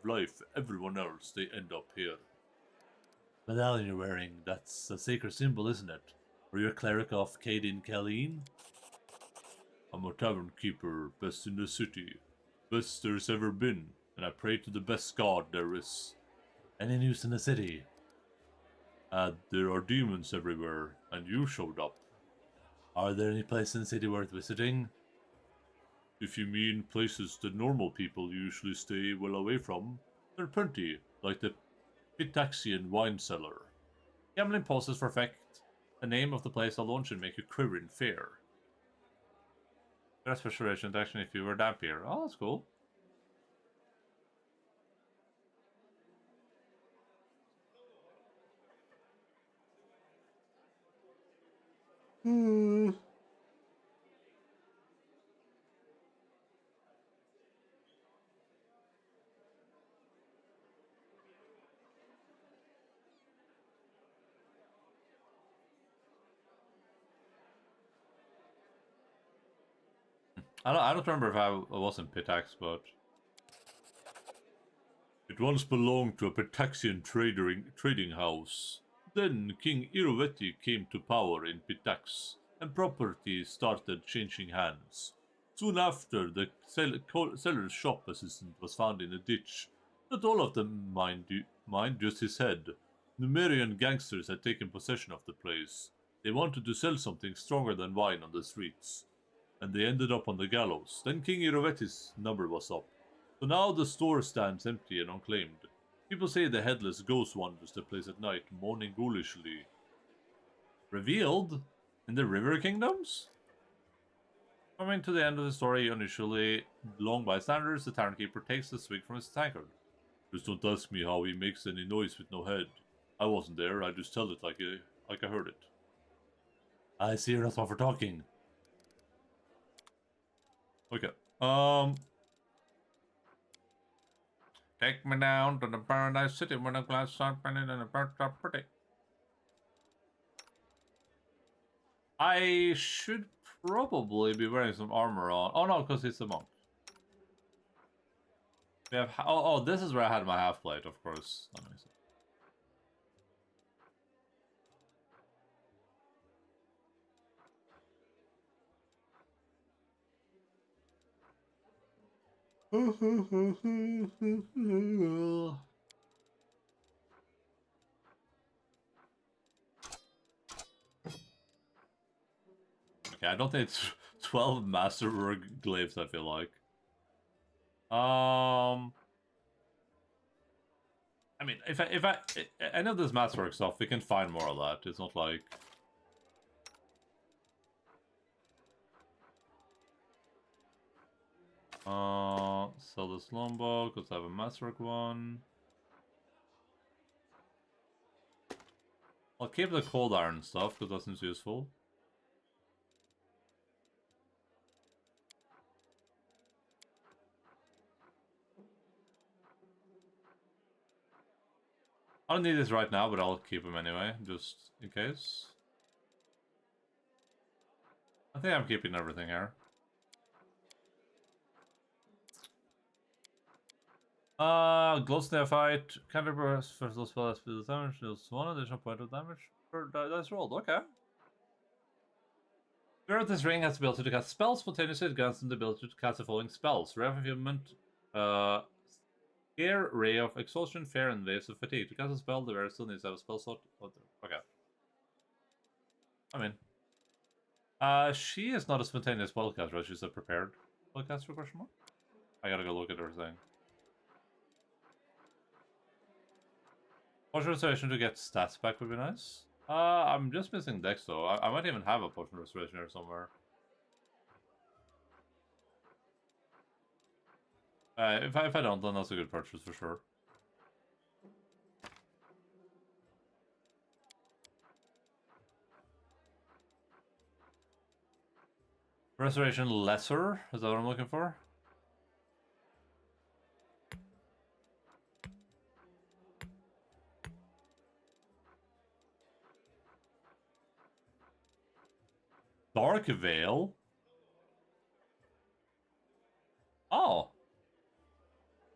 Speaker 1: life, everyone else, they end up here. Medallion you're wearing, that's a sacred symbol, isn't it? Are you a cleric of Kadeen Kaleen? I'm a tavern keeper, best in the city. Best there's ever been, and I pray to the best god there is. Any news in the city? There are demons everywhere, and you showed up. Are there any places in the city worth visiting? If you mean places that normal people usually stay well away from, there are plenty, like the Pitaxian wine cellar. Gambling pauses for effect. The name of the place alone should make you quiver in fear. That's restoration action if you were damp here. Oh, that's cool. I don't remember if I was in Pitax, but it once belonged to a Pitaxian trading house. Then King Irovetti came to power in Pitax, and property started changing hands. Soon after, the seller's shop assistant was found in a ditch. Not all of them, mind just his head. Numerian gangsters had taken possession of the place. They wanted to sell something stronger than wine on the streets. And they ended up on the gallows. Then King Irovetti's number was up. So now the store stands empty and unclaimed. People say the headless ghost wanders the place at night, mourning ghoulishly. Revealed? In the River Kingdoms? Coming to the end of the story, unusually long bystanders, the Tavern Keeper takes the swig from his tankard. Just don't ask me how he makes any noise with no head. I wasn't there, I just tell it like I heard it. I see you're not one for talking. Okay. Take me down to the paradise city when a glass shot painted and a bird top pretty. I should probably be wearing some armor on. Oh no, because it's a monk. We have this is where I had my half plate, of course. That makes sense. Okay, I don't think it's 12 masterwork glyphs, I feel like. I mean, if I any of this masterwork stuff, we can find more of that. It's not like sell this longbow because I have a masterwork one. I'll keep the cold iron stuff because that seems useful. I don't need this right now, but I'll keep them anyway, just in case. I think I'm keeping everything here. Gloss Neophyte, counterburst first level spell speed damage, deals 1 additional point of damage per dice rolled. Okay. Spirit this ring has the ability to cast spells spontaneously. It grants them the ability to cast the following spells: Ray of Fulfillment, Scare, Ray of Exhaustion, Fear, and Waves of Fatigue. To cast a spell, the wearer still needs to have a spell slot. Okay. I mean, she is not a spontaneous spellcaster, right? She's a prepared spellcaster, question mark? I gotta go look at everything. Potion Restoration to get stats back would be nice. I'm just missing Dex though. I might even have a Potion Restoration here somewhere. If I don't, then that's a good purchase for sure. Restoration Lesser, is that what I'm looking for? Dark Veil? Oh.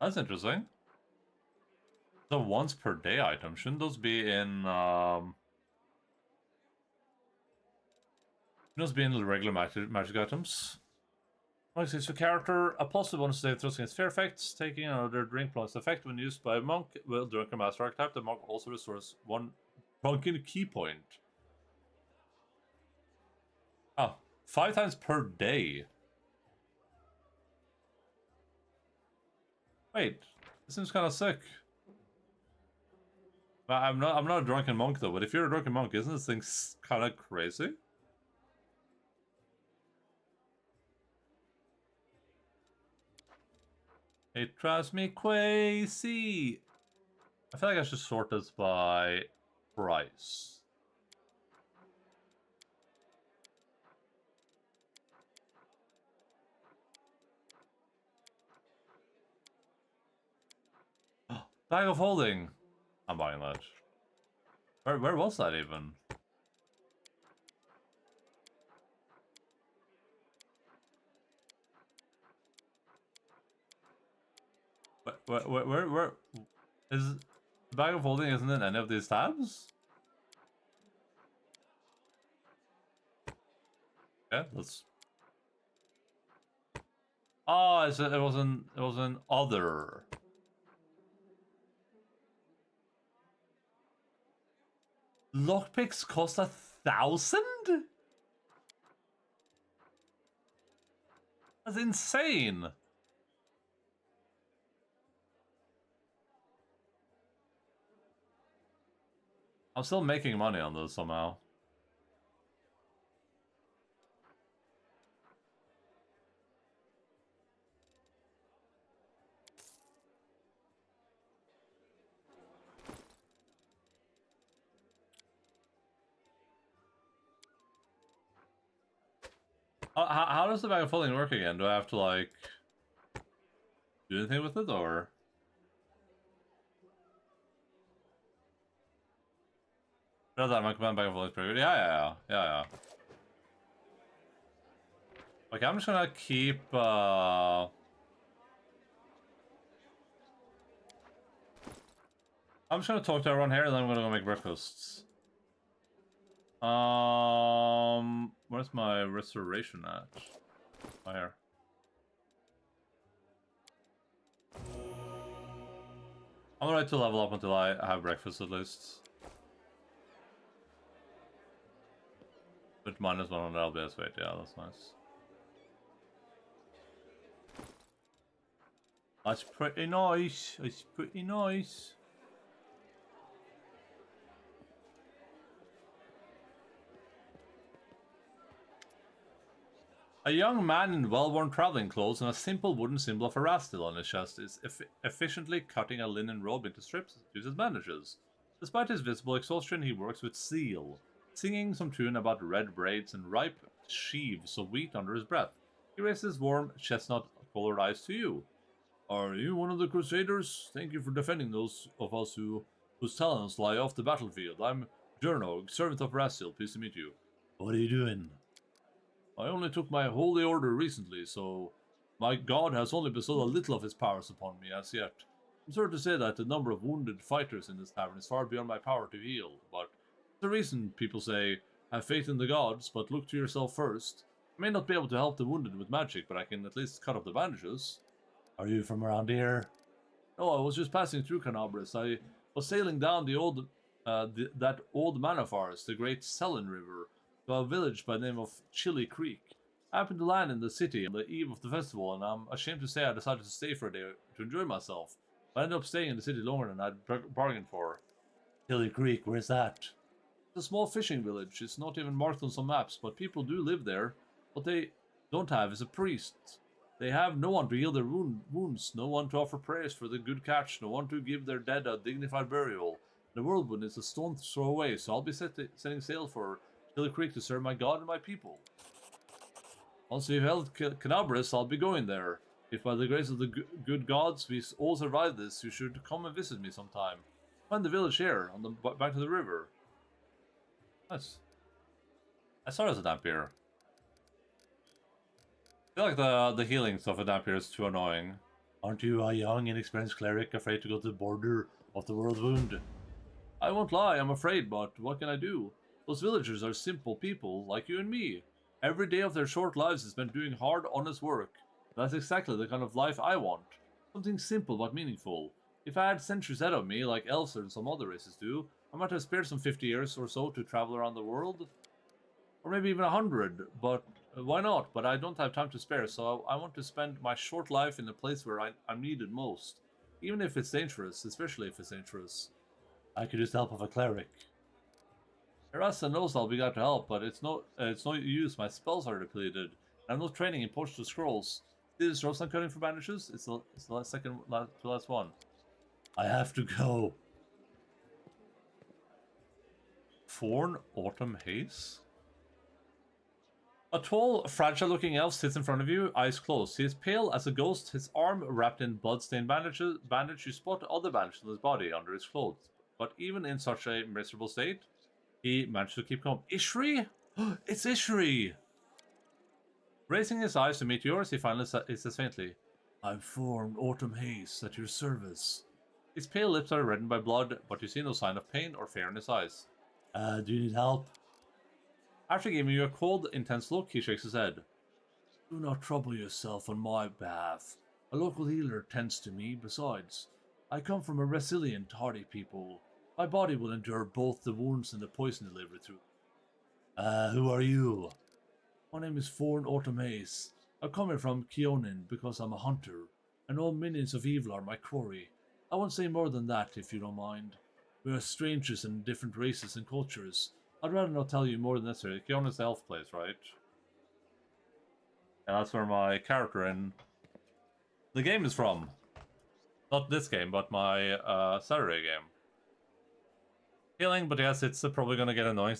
Speaker 1: That's interesting. The once per day item, shouldn't those be in, those be in the regular magic items? Once it's your character, a positive bonus save throws against fear effects, taking another drink plus effect when used by a monk with Drunken Master archetype. The monk also restores 1 drunken key point. Oh, 5 times per day. Wait, this seems kind of sick. I'm not a drunken monk though, but if you're a drunken monk, isn't this thing kind of crazy? It drives me crazy. I feel like I should sort this by price. Bag of holding. I'm buying that. Where was that even? Where is the bag of holding? Isn't in any of these tabs? Okay, let's. Oh, it was an other. Lockpicks cost 1,000? That's insane. I'm still making money on this somehow. How does the bag of holding work again? Do I have to, like, do anything with it, or? Does that my command bag of holding is pretty good? Yeah. Okay, I'm just gonna keep, I'm just gonna talk to everyone here, and then I'm gonna go make breakfasts. Where's my restoration at? Oh, here. I'm gonna wait to level up until I have breakfast at least. With -1 on the LBS weight, yeah, that's nice. That's pretty nice. It's pretty nice. A young man in well-worn traveling clothes and a simple wooden symbol of Erastil on his chest is efficiently cutting a linen robe into strips to use as bandages. Despite his visible exhaustion, he works with zeal, singing some tune about red braids and ripe sheaves of wheat under his breath. He raises warm, chestnut-colored eyes to you. Are you one of the Crusaders? Thank you for defending those of us whose talents lie off the battlefield. I'm Jernog, servant of Erastil. Pleased to meet you. What are you doing? I only took my holy order recently, so my god has only bestowed a little of his powers upon me as yet. I'm sorry to say that the number of wounded fighters in this tavern is far beyond my power to heal, but the reason people say, have faith in the gods, but look to yourself first. I may not be able to help the wounded with magic, but I can at least cut up the bandages. Are you from around here? No, I was just passing through Canabris. I was sailing down that old man of ours, the great Selen River, to a village by the name of Chili Creek. I happened to land in the city on the eve of the festival, and I'm ashamed to say I decided to stay for a day to enjoy myself. But I ended up staying in the city longer than I'd bargained for. Chili Creek, where's that? It's a small fishing village. It's not even marked on some maps, but people do live there. What they don't have is a priest. They have no one to heal their wounds, no one to offer prayers for the good catch, no one to give their dead a dignified burial. The whirlwind is a stone's throw away, so I'll be setting sail for Chili Creek to serve my god and my people. Once we've held Canabris, I'll be going there. If by the grace of the good gods we all survive this, you should come and visit me sometime. Find the village here, on the bank of the river. Nice. I saw as a Dampier. I feel like the healing stuff at Dampier is too annoying. Aren't you a young, inexperienced cleric afraid to go to the border of the world wound? I won't lie, I'm afraid, but what can I do? Those villagers are simple people, like you and me. Every day of their short lives is spent doing hard, honest work. That's exactly the kind of life I want. Something simple but meaningful. If I had centuries ahead of me, like elves and some other races do, I might have spared some 50 years or so to travel around the world. Or maybe even 100, but why not? But I don't have time to spare, so I want to spend my short life in a place where I'm needed most. Even if it's dangerous, especially if it's dangerous. I could use the help of a cleric. Erasa knows I'll be glad to help, but it's no use. My spells are depleted. I'm not training in potion scrolls. Is Rosalind cutting for bandages? It's the last second to last one. I have to go. Thorn Autumn Haze? A tall, fragile-looking elf sits in front of you, eyes closed. He is pale as a ghost, his arm wrapped in blood-stained bandage. You spot other bandages on his body under his clothes. But even in such a miserable state, he managed to keep calm. Ishri? It's Ishri! Raising his eyes to meet yours, he finally says faintly, I'm Thorn Autumn Haze at your service. His pale lips are reddened by blood, but you see no sign of pain or fear in his eyes. Do you need help? After giving you a cold, intense look, he shakes his head. Do not trouble yourself on my behalf. A local healer tends to me. Besides, I come from a resilient, hardy people. My body will endure both the wounds and the poison delivered through. Who are you? My name is Thorn Autumn Haze. I'm coming from Keonin because I'm a hunter, and all minions of evil are my quarry. I won't say more than that, if you don't mind. We are strangers in different races and cultures. I'd rather not tell you more than necessary. Keonin's the elf place, right? And that's where my character in the game is from. Not this game, but my Saturday game. Healing, but yes, it's probably gonna get annoying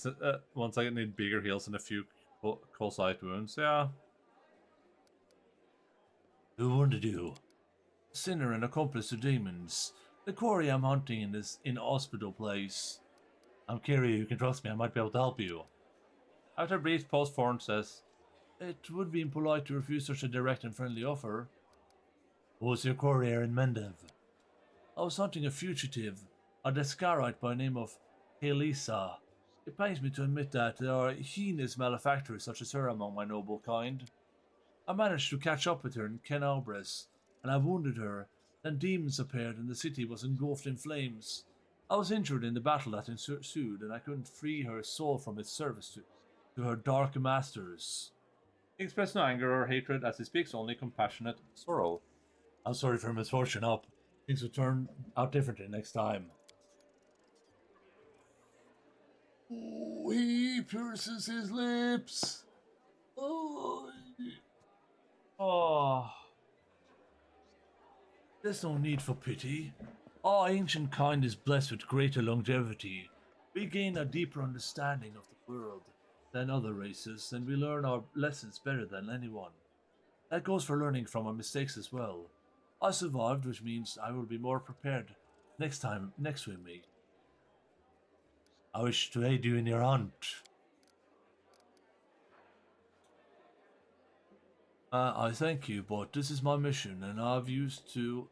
Speaker 1: once I need bigger heals and a few cold sight wounds. Yeah. Who wounded you? Sinner and accomplice to demons. The quarry I'm hunting in this inhospitable place. I'm Kiri, you can trust me, I might be able to help you. After a brief pause, Thorn says, it would be impolite to refuse such a direct and friendly offer. Who's your courier in Mendev? I was hunting a fugitive, a Descarite by the name of Elisa. It pains me to admit that there are heinous malefactors such as her among my noble kind. I managed to catch up with her in Kenabres, and I wounded her. Then demons appeared and the city was engulfed in flames. I was injured in the battle that ensued, and I couldn't free her soul from its service to her dark masters. He expresses no anger or hatred as he speaks, only compassionate sorrow. I'm sorry for misfortune, Up. Things will turn out differently next time. Oh, he pierces his lips. Oh. There's no need for pity. Our ancient kind is blessed with greater longevity. We gain a deeper understanding of the world than other races, and we learn our lessons better than anyone. That goes for learning from our mistakes as well. I survived, which means I will be more prepared next we meet. I wish to aid you in your hunt. I thank you, but this is my mission, and I'm used to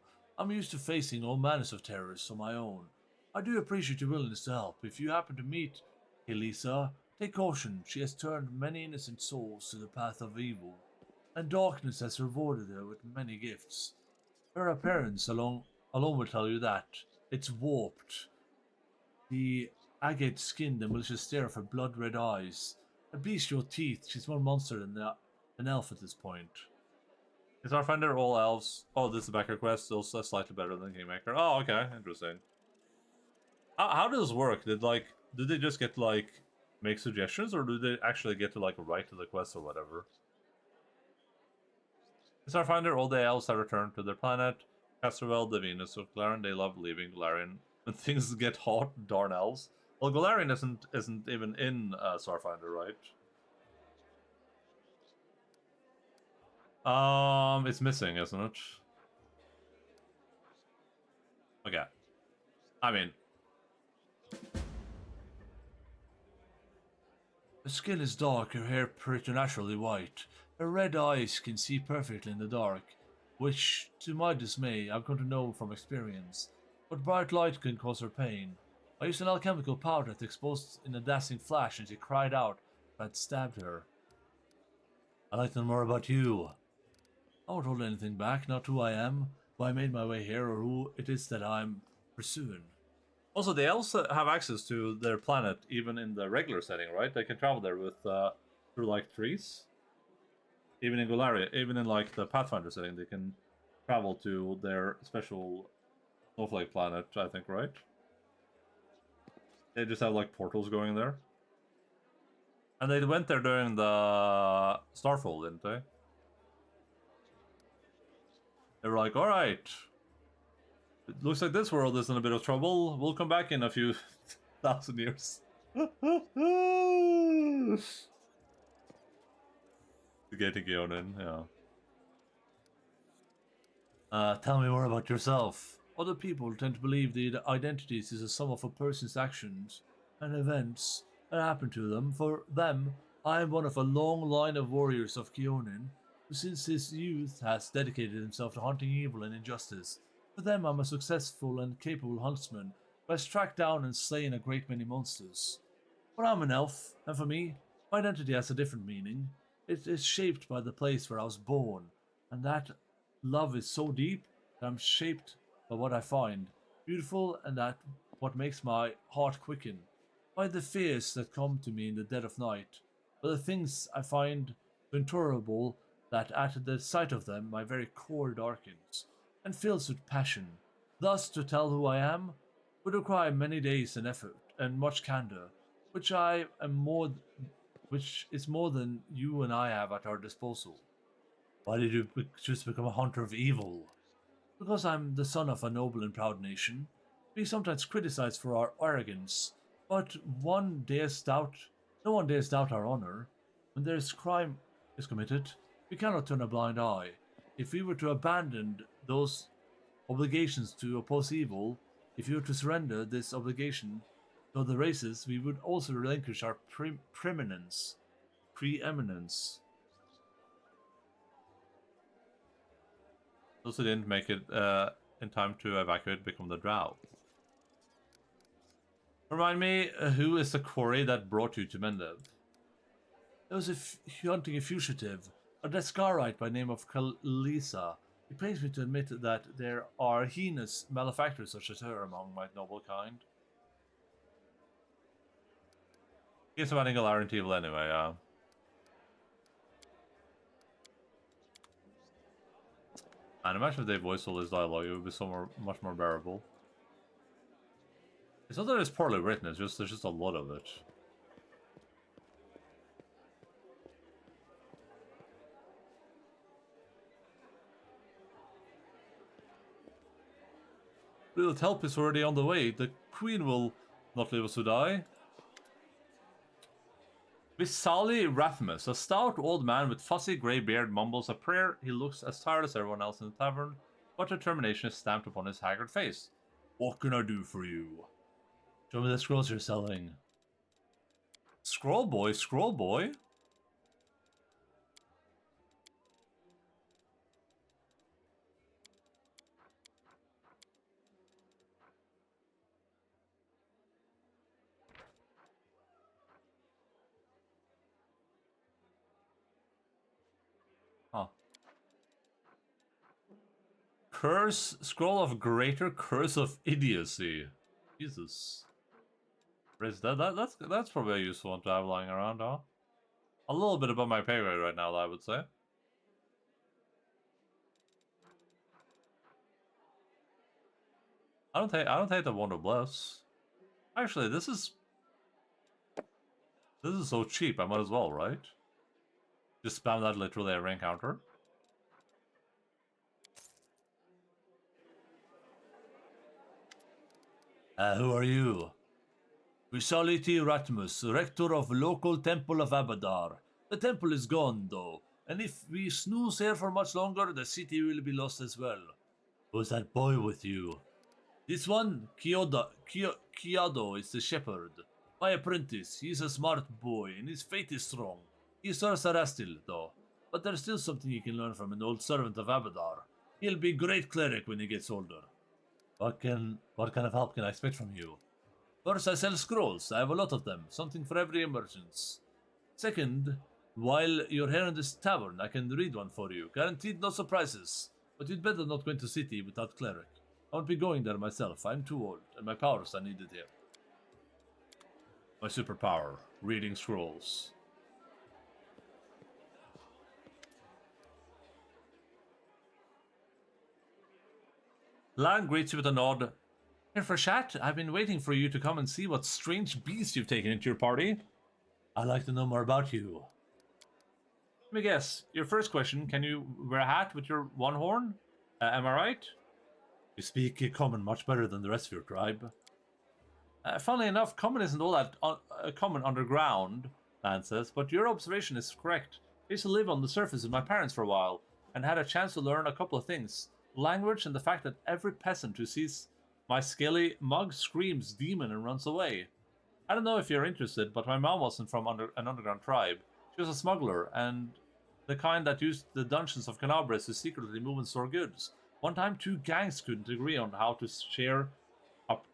Speaker 1: facing all manners of terrorists on my own. I do appreciate your willingness to help. If you happen to meet Elisa, take caution. She has turned many innocent souls to the path of evil, and darkness has rewarded her with many gifts. Her appearance alone will tell you that. It's warped. The agate skin, the malicious stare of her blood-red eyes, the bestial teeth. She's more monster than an elf at this point. Is Pathfinder all elves? Oh, this is a backer quest, also slightly better than Kingmaker. Oh, okay, interesting. How does this work? Do they just get to make suggestions, or do they actually get to write to the quest or whatever? Is Pathfinder, all the elves have returned to their planet. Casterwell, the Venus of Golarion, they love leaving Golarion. When things get hot, darn elves. Well, Golarion isn't even in Starfinder, right? It's missing, isn't it? Okay. I mean... Her skin is dark, her hair preternaturally white. Her red eyes can see perfectly in the dark, which, to my dismay, I've come to know from experience. But bright light can cause her pain. I used an alchemical powder that exposed in a dazzling flash, and she cried out that I'd stabbed her. I'd like to know more about you. I won't hold anything back, not who I am, why I made my way here, or who it is that I'm pursuing. Also, they also have access to their planet, even in the regular setting, right? They can travel there with through trees. Even in Golarion, even in the Pathfinder setting, they can travel to their special snowflake planet, I think, right? They just have portals going there. And they went there during the Starfall, didn't they? They were like, alright, it looks like this world is in a bit of trouble. We'll come back in a few thousand years. Getting Gionin, yeah. Tell me more about yourself. Other people tend to believe the identities is a sum of a person's actions and events that happen to them. For them, I am one of a long line of warriors of Gionin, who since his youth has dedicated himself to hunting evil and injustice. For them, I'm a successful and capable huntsman who has tracked down and slain a great many monsters. But I'm an elf, and for me, my identity has a different meaning. It is shaped by the place where I was born, and that love is so deep that I'm shaped by what I find beautiful, and that what makes my heart quicken, by the fears that come to me in the dead of night, by the things I find so intolerable that at the sight of them my very core darkens and fills with passion. Thus, to tell who I am would require many days and effort and much candor, which is more than you and I have at our disposal. Why did you choose to become a hunter of evil? Because I'm the son of a noble and proud nation. We sometimes criticize for our arrogance, but no one dares doubt our honor. When crime is committed, we cannot turn a blind eye. If we were to abandon those obligations to oppose evil, if we were to surrender this obligation to other races, we would also relinquish our preeminence. Also didn't make it in time to evacuate, become the drow. Remind me, who is the quarry that brought you to Mendev? There was hunting a fugitive, a Descarite by name of Kalisa. It pains me to admit that there are heinous malefactors such as her among my noble kind. Guess I'm adding a Laren evil anyway, And imagine if they voiced all this dialogue, it would be much more bearable. It's not that it's poorly written, it's just there's just a lot of it. Little help is already on the way. The queen will not leave us to die. Visali Rathmus, a stout old man with fussy grey beard, mumbles a prayer. He looks as tired as everyone else in the tavern, but determination is stamped upon his haggard face. What can I do for you? Show me the scrolls you're selling. Scroll boy, scroll boy? Huh. Scroll of Greater Curse of Idiocy. Jesus. That's probably a useful one to have lying around, huh? A little bit above my pay grade right now, I would say. I don't hate the Wonder Bless. Actually, this is so cheap, I might as well, right? Just spam that literally every encounter. Who are you? Visaliti Ratmus, rector of local temple of Abadar. The temple is gone, though, and if we snooze here for much longer, the city will be lost as well. Who's that boy with you? This one, Kiado, is the shepherd. My apprentice. He's a smart boy, and his faith is strong. He's Sarastil, though, but there's still something he can learn from an old servant of Abadar. He'll be a great cleric when he gets older. What kind of help can I expect from you? First, I sell scrolls. I have a lot of them, something for every emergence. Second, while you're here in this tavern, I can read one for you. Guaranteed no surprises. But you'd better not go into city without cleric. I won't be going there myself. I'm too old, and my powers are needed here. My superpower, reading scrolls. Lan greets you with a nod. Here for chat? I've been waiting for you to come and see what strange beast you've taken into your party. I'd like to know more about you. Let me guess. Your first question, can you wear a hat with your one horn? Am I right? You speak common much better than the rest of your tribe. Funnily enough, common isn't all that common underground, Lan says, but your observation is correct. I used to live on the surface with my parents for a while, and had a chance to learn a couple of things. Language and the fact that every peasant who sees my scaly mug screams demon and runs away. I don't know if you're interested, but my mom wasn't from an underground tribe. She was a smuggler, and the kind that used the dungeons of Canabres to secretly move and store goods. One time, two gangs couldn't agree on how to share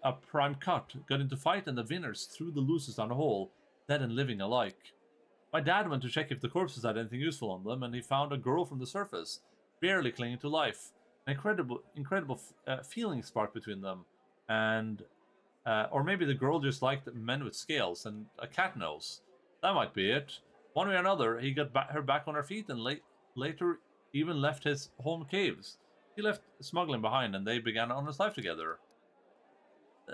Speaker 1: a prime cut, got into fight, and the winners threw the losers down a hole, dead and living alike. My dad went to check if the corpses had anything useful on them, and he found a girl from the surface, barely clinging to life. An incredible feeling sparked between them, and or maybe the girl just liked men with scales and a cat nose. That might be it. One way or another, he got her back on her feet, and later even left his home caves. He left smuggling behind, and they began an honest life together.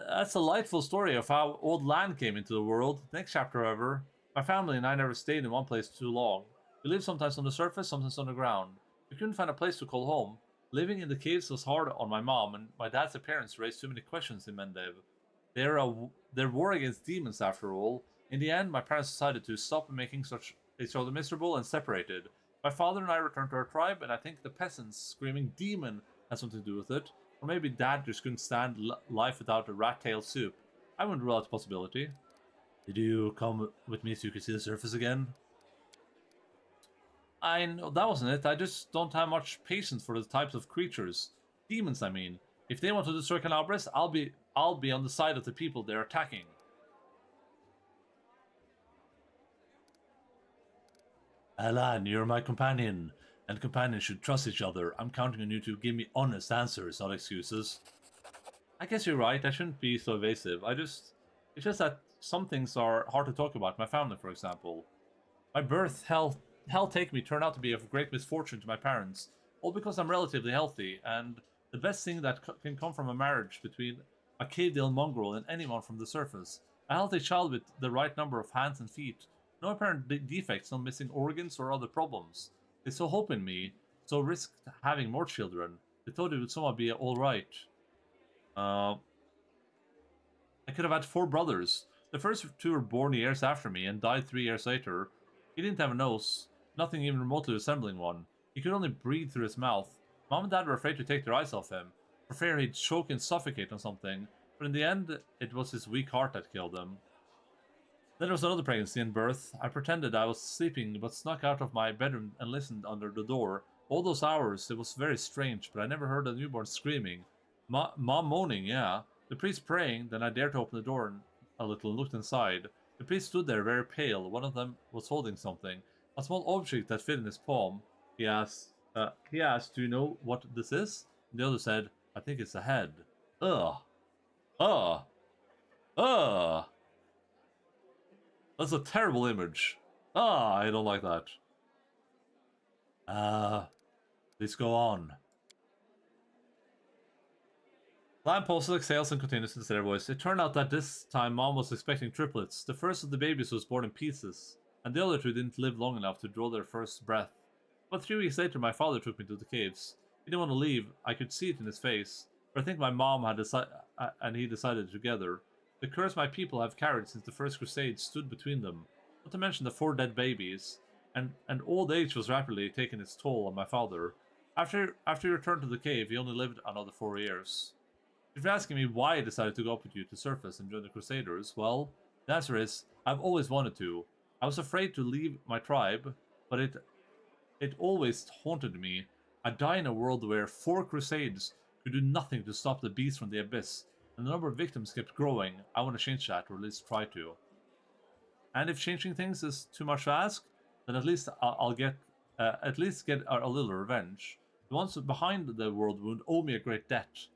Speaker 1: That's a delightful story of how old land came into the world. Next chapter, however, my family and I never stayed in one place too long. We lived sometimes on the surface, sometimes on the ground. We couldn't find a place to call home. Living in the caves was hard on my mom, and my dad's appearance raised too many questions in Mendev. They're war against demons, after all. In the end, my parents decided to stop making each other miserable and separated. My father and I returned to our tribe, and I think the peasants screaming demon has something to do with it. Or maybe Dad just couldn't stand life without a rat-tail soup. I wouldn't rule out the possibility. Did you come with me so you could see the surface again? I know that wasn't it. I just don't have much patience for the types of creatures. Demons, I mean. If they want to destroy Calabres, I'll be on the side of the people they're attacking. Alan, you're my companion, and companions should trust each other. I'm counting on you to give me honest answers, not excuses. I guess you're right. I shouldn't be so evasive. It's just that some things are hard to talk about. My family, for example. My birth, hell take me, turned out to be of great misfortune to my parents. All because I'm relatively healthy, and the best thing that can come from a marriage between a cave-dale mongrel and anyone from the surface. A healthy child with the right number of hands and feet. No apparent defects, no missing organs or other problems. They saw hope in me, so risked having more children. They thought it would somehow be alright. I could have had 4 brothers. The first 2 were born years after me and died 3 years later. He didn't have a nose, nothing even remotely resembling one. He could only breathe through his mouth. Mom and Dad were afraid to take their eyes off him, for fear he'd choke and suffocate on something, but in the end, it was his weak heart that killed him. Then there was another pregnancy and birth. I pretended I was sleeping, but snuck out of my bedroom and listened under the door. All those hours, it was very strange, but I never heard a newborn screaming. Mom moaning, yeah. The priest praying, then I dared to open the door a little and looked inside. The priest stood there very pale. One of them was holding something. A small object that fit in his palm. He asked, do you know what this is? And the other said, I think it's a head. Ugh. Ugh. Ugh. That's a terrible image. I don't like that. Please go on. Lamppost exhales and continues in their voice. It turned out that this time Mom was expecting triplets. The first of the babies was born in pieces, and the other 2 didn't live long enough to draw their first breath. But 3 weeks later, my father took me to the caves. He didn't want to leave. I could see it in his face. But I think my mom had and he decided together. The curse my people have carried since the First Crusade stood between them. Not to mention the 4 dead babies. And old age was rapidly taking its toll on my father. After he returned to the cave, he only lived another 4 years. If you're asking me why I decided to go up with you to surface and join the Crusaders, well, the answer is, I've always wanted to. I was afraid to leave my tribe, but it always haunted me. I'd die in a world where 4 crusades could do nothing to stop the beast from the abyss, and the number of victims kept growing. I want to change that, or at least try to. And if changing things is too much to ask, then at least I'll get a little revenge. The ones behind the world wound owe me a great debt.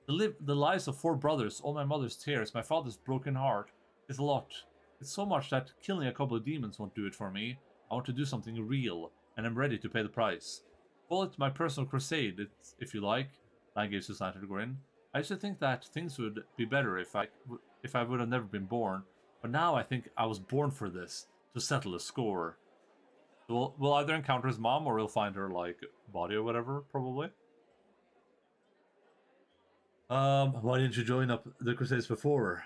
Speaker 1: The lives of 4 brothers, all my mother's tears, my father's broken heart, is a lot. It's so much that killing a couple of demons won't do it for me. I want to do something real, and I'm ready to pay the price. Call it my personal crusade, if you like. Lan gives his slanted grin. I used to think that things would be better if I would have never been born, but now I think I was born for this, to settle a score. So we'll either encounter his mom or we'll find her, like, body or whatever, probably. Why didn't you join up the Crusades before?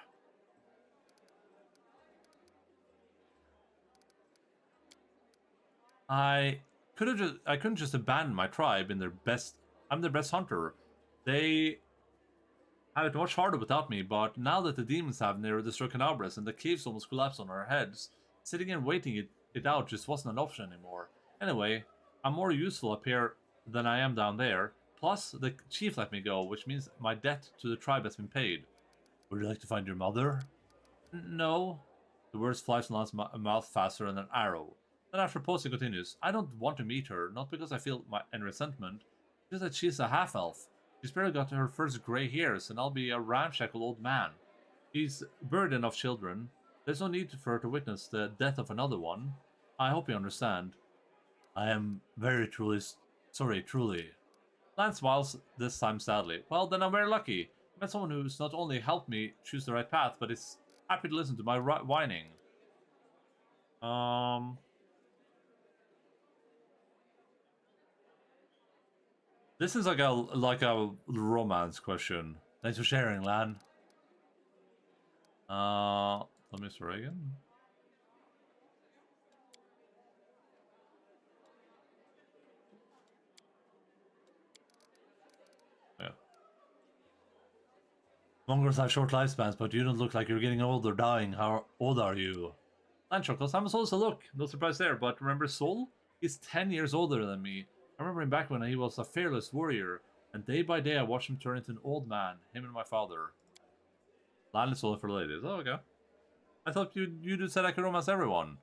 Speaker 1: I couldn't just abandon my tribe in their best. I'm their best hunter. They have it much harder without me, but now that the demons have nearly destroyed Canabras and the caves almost collapsed on our heads, sitting and waiting it out just wasn't an option anymore. Anyway, I'm more useful up here than I am down there. Plus, the chief let me go, which means my debt to the tribe has been paid. Would you like to find your mother? No. The words fly from Lance's mouth faster than an arrow. Then after pausing continues, I don't want to meet her, not because I feel any resentment, just that she's a half-elf. She's barely got her first grey hairs, and I'll be a ramshackle old man. She's a burden of children. There's no need for her to witness the death of another one. I hope you understand. I am very sorry, truly. Lance smiles, this time sadly. Well, then I'm very lucky. I met someone who's not only helped me choose the right path, but is happy to listen to my whining. This is like a romance question. Thanks for sharing, Lan. Let me see again. Yeah. Mongrels have short lifespans, but you don't look like you're getting old or dying. How old are you? Lan chuckles. I'm supposed to look. No surprise there, but remember Sol? He's 10 years older than me. I remember him back when he was a fearless warrior, and day by day I watched him turn into an old man, him and my father. Lan is only for ladies. Oh, okay. I thought you said I could romance everyone.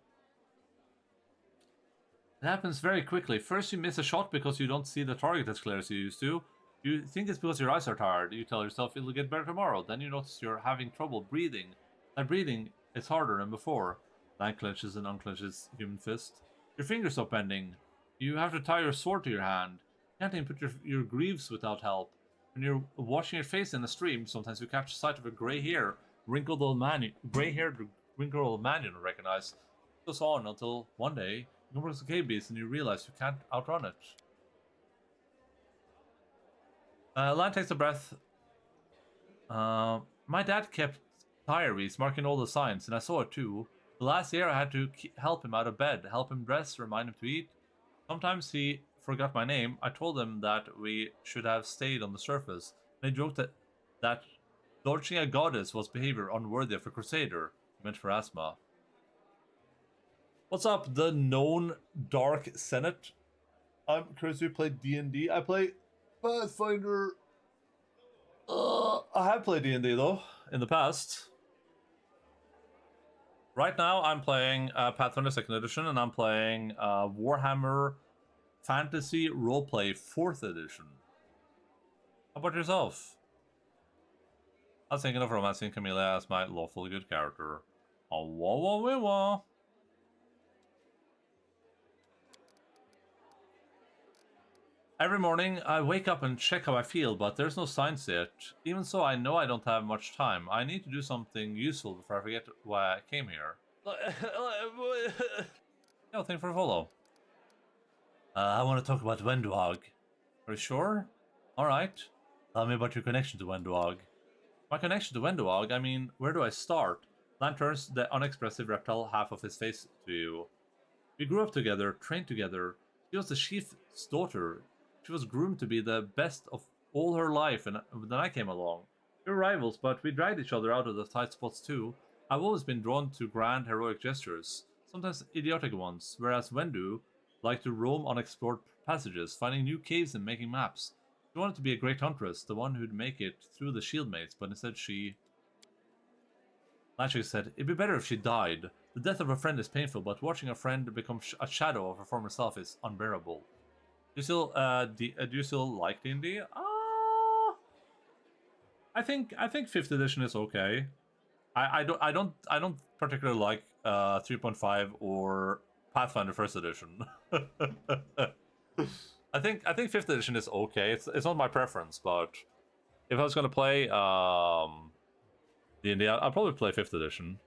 Speaker 1: It happens very quickly. First you miss a shot because you don't see the target as clear as you used to. You think it's because your eyes are tired. You tell yourself it'll get better tomorrow. Then you notice you're having trouble breathing. That breathing is harder than before. Lan clenches and unclenches human fist. Your fingers stop bending. You have to tie your sword to your hand. You can't even put your greaves without help. When you're washing your face in the stream, sometimes you catch sight of a gray-haired, wrinkled old man you don't recognize. It goes on until one day you come across a cave beast and you realize you can't outrun it. Lan takes a breath. My dad kept diaries marking all the signs, and I saw it too. The last year I had to help him out of bed, help him dress, remind him to eat. Sometimes he forgot my name. I told him that we should have stayed on the surface, and he joked that dodging a goddess was behavior unworthy of a crusader. He meant for Asma. What's up, the known Dark Senate? I'm curious who played D&D. I play Pathfinder. I have played D&D though, in the past. Right now I'm playing Pathfinder 2nd Edition, and I'm playing Warhammer Fantasy Roleplay 4th Edition. How about yourself? I was thinking of romancing Camilla as my lawfully good character. Oh, wah wah wah wah. Every morning, I wake up and check how I feel, but there's no signs yet. Even so, I know I don't have much time. I need to do something useful before I forget why I came here. No, thank you for a follow. I want to talk about Wenduag. Are you sure? Alright. Tell me about your connection to Wenduag. My connection to Wenduag? I mean, where do I start? Lan turns the unexpressive reptile half of his face to you. We grew up together, trained together. She was the chief's daughter. She was groomed to be the best of all her life, and then I came along. We were rivals, but we dragged each other out of the tight spots too. I've always been drawn to grand, heroic gestures, sometimes idiotic ones, whereas Wendu liked to roam unexplored passages, finding new caves and making maps. She wanted to be a great huntress, the one who'd make it through the Shieldmates, but instead she... Lanchik said, it'd be better if she died. The death of a friend is painful, but watching a friend become a shadow of her former self is unbearable. Do you still like D&D? I think 5th edition is okay. I don't particularly like 3.5 or Pathfinder 1st edition. I think 5th edition is okay. It's not my preference, but if I was gonna play D&D, I'll probably play 5th edition.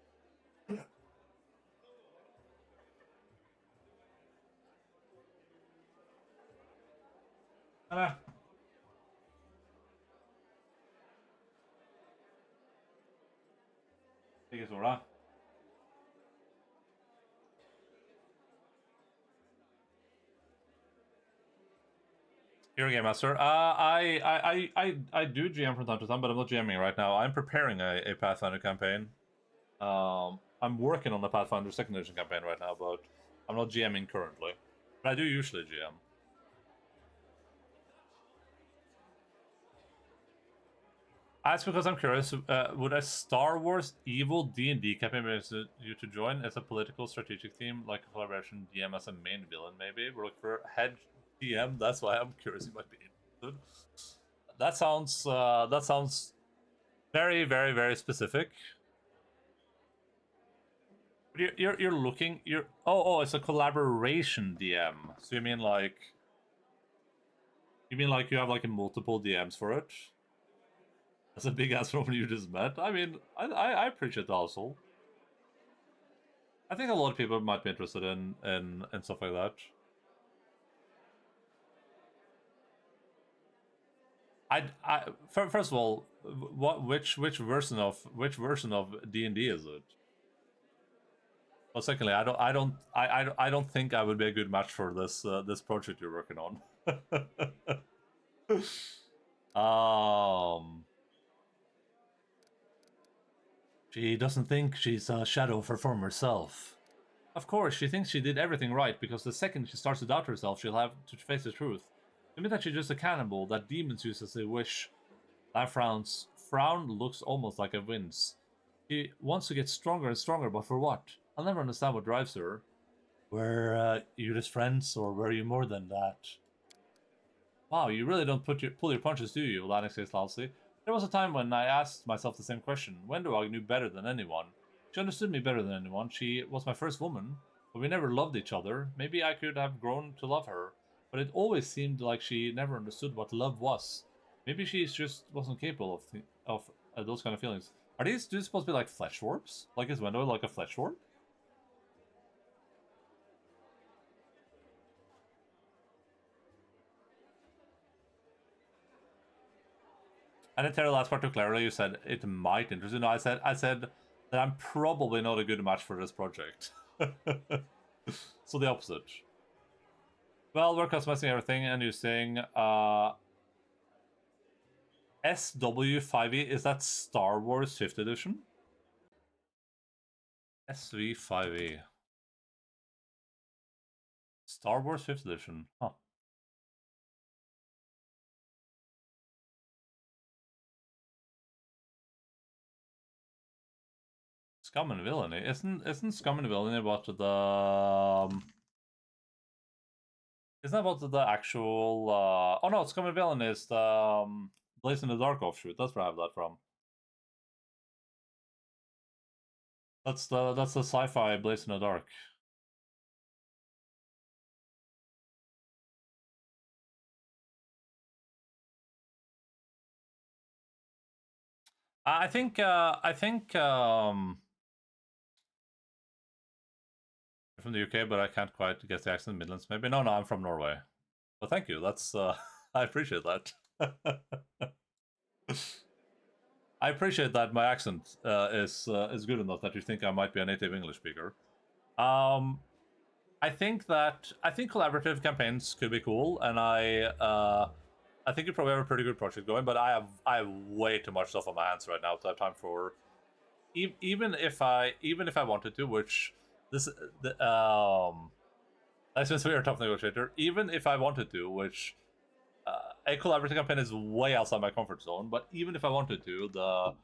Speaker 1: Take it, Sora. You're a game master. I do GM from time to time, but I'm not GMing right now. I'm preparing a Pathfinder campaign. I'm working on the Pathfinder second edition campaign right now, but I'm not GMing currently. But I do usually GM. That's because I'm curious. Would a Star Wars evil D&D campaign be you to join as a political strategic team, like a collaboration DM as a main villain? Maybe we're looking for head DM. That's why I'm curious. You might be interested. That sounds very, very, very specific. You're looking. Oh, it's a collaboration DM. So you mean like you have like multiple DMs for it? That's a big ass woman you just met. I mean, I appreciate the hustle. I think a lot of people might be interested in stuff like that. First of all, which version of D&D is it? Well, secondly, I don't think I would be a good match for this this project you're working on. She doesn't think she's a shadow of her former self. Of course, she thinks she did everything right, because the second she starts to doubt herself, she'll have to face the truth. Admit that she's just a cannibal that demons use as they wish. That frown looks almost like a wince. She wants to get stronger and stronger, but for what? I'll never understand what drives her. Were you just friends, or were you more than that? Wow, you really don't pull your punches, do you? Lanix says loudly. There was a time when I asked myself the same question. Wendog knew better than anyone. She understood me better than anyone. She was my first woman, but we never loved each other. Maybe I could have grown to love her, but it always seemed like she never understood what love was. Maybe she just wasn't capable of those kind of feelings. Are these supposed to be like flesh warps? Like is Wendog like a flesh warp? And then Terry, last part to clarify, you said it might interest you. No, I said that I'm probably not a good match for this project. So the opposite. Well, we're customizing everything and using SW5E. Is that Star Wars 5th edition? SV5E. Star Wars 5th edition. Huh. Scum and Villainy. Isn't Scum and Villainy about the isn't that about the actual oh no, Scum and Villainy is the Blaze in the Dark offshoot. That's where I have that from. That's the sci-fi Blaze in the Dark. I think I'm from the UK, but I can't quite get the accent. Midlands, maybe. No, I'm from Norway. Well, thank you. That's I appreciate that. I appreciate that my accent is good enough that you think I might be a native English speaker. I think collaborative campaigns could be cool, and I think you probably have a pretty good project going, but I have way too much stuff on my hands right now to have time for. Even if I wanted to, which this since we are a tough negotiator, even if I wanted to, which a collaborative campaign is way outside my comfort zone. But even if I wanted to,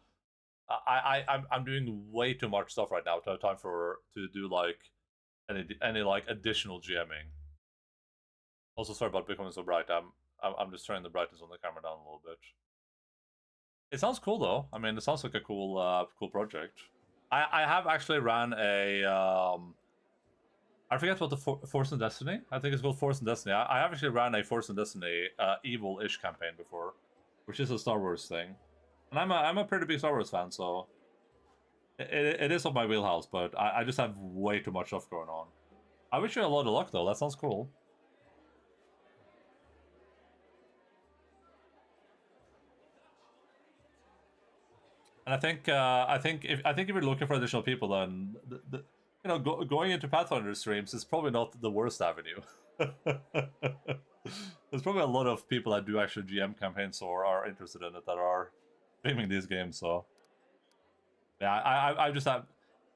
Speaker 1: I'm doing way too much stuff right now to have time to do like any like additional GMing. Also, sorry about becoming so bright. I'm just turning the brightness on the camera down a little bit. It sounds cool though. I mean, it sounds like a cool cool project. I have actually ran a I forget what the Force and Destiny. I think it's called Force and Destiny. I have actually ran a Force and Destiny evil-ish campaign before, which is a Star Wars thing, and I'm a pretty big Star Wars fan, so it is up my wheelhouse. But I just have way too much stuff going on. I wish you a lot of luck though. That sounds cool. And I think if you're looking for additional people, then going into Pathfinder streams is probably not the worst avenue. There's probably a lot of people that do actually GM campaigns or are interested in it that are streaming these games. So yeah, I just have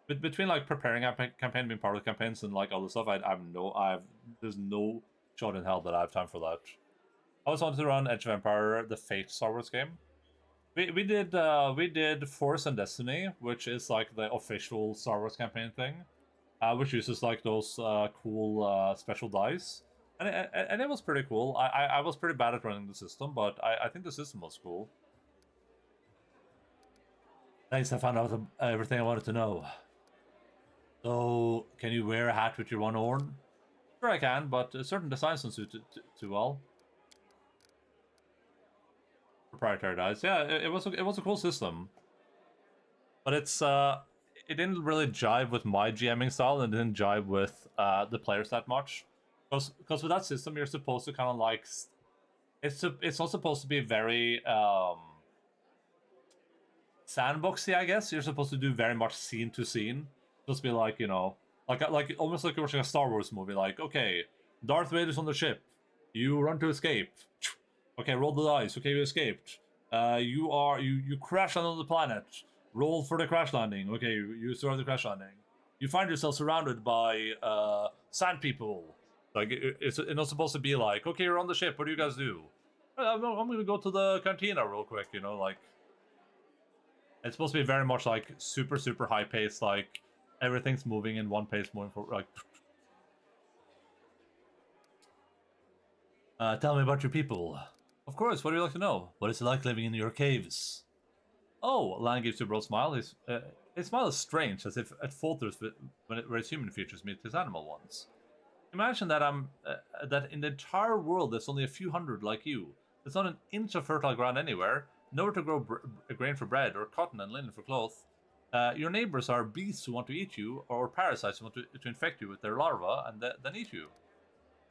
Speaker 1: between like preparing a campaign, being part of campaigns, and like other stuff. There's no shot in hell that I have time for that. I always wanted to run Edge of Empire, the Fate Star Wars game. We did Force and Destiny, which is like the official Star Wars campaign thing, which uses like those cool special dice, and it was pretty cool. I was pretty bad at running the system, but I think the system was cool. Thanks, I found out everything I wanted to know. So, can you wear a hat with your one horn? Sure I can, but certain designs don't suit it too well. Proprietary dice, yeah, it was a cool system, but it didn't really jive with my GMing style, and it didn't jive with the players that much. Because with that system, you're supposed to kind of like it's not supposed to be very sandboxy, I guess. You're supposed to do very much scene to scene. Just be like, like almost like you're watching a Star Wars movie. Like, okay, Darth Vader's on the ship. You run to escape. Okay, roll the dice. Okay, you escaped. You crash on the planet. Roll for the crash landing. Okay, you survive the crash landing. You find yourself surrounded by sand people. Like it's not supposed to be like, okay, you're on the ship. What do you guys do? I'm gonna go to the cantina real quick. Like it's supposed to be very much like super high pace. Like everything's moving in one pace, moving for like. Tell me about your people. Of course, what do you like to know? What is it like living in your caves? Oh, Lan gives you a broad smile. His smile is strange, as if it falters where his human features meet his animal ones. Imagine that that in the entire world there's only a few hundred like you. There's not an inch of fertile ground anywhere, nowhere to grow grain for bread, or cotton and linen for cloth. Your neighbors are beasts who want to eat you, or parasites who want to infect you with their larvae and then eat you.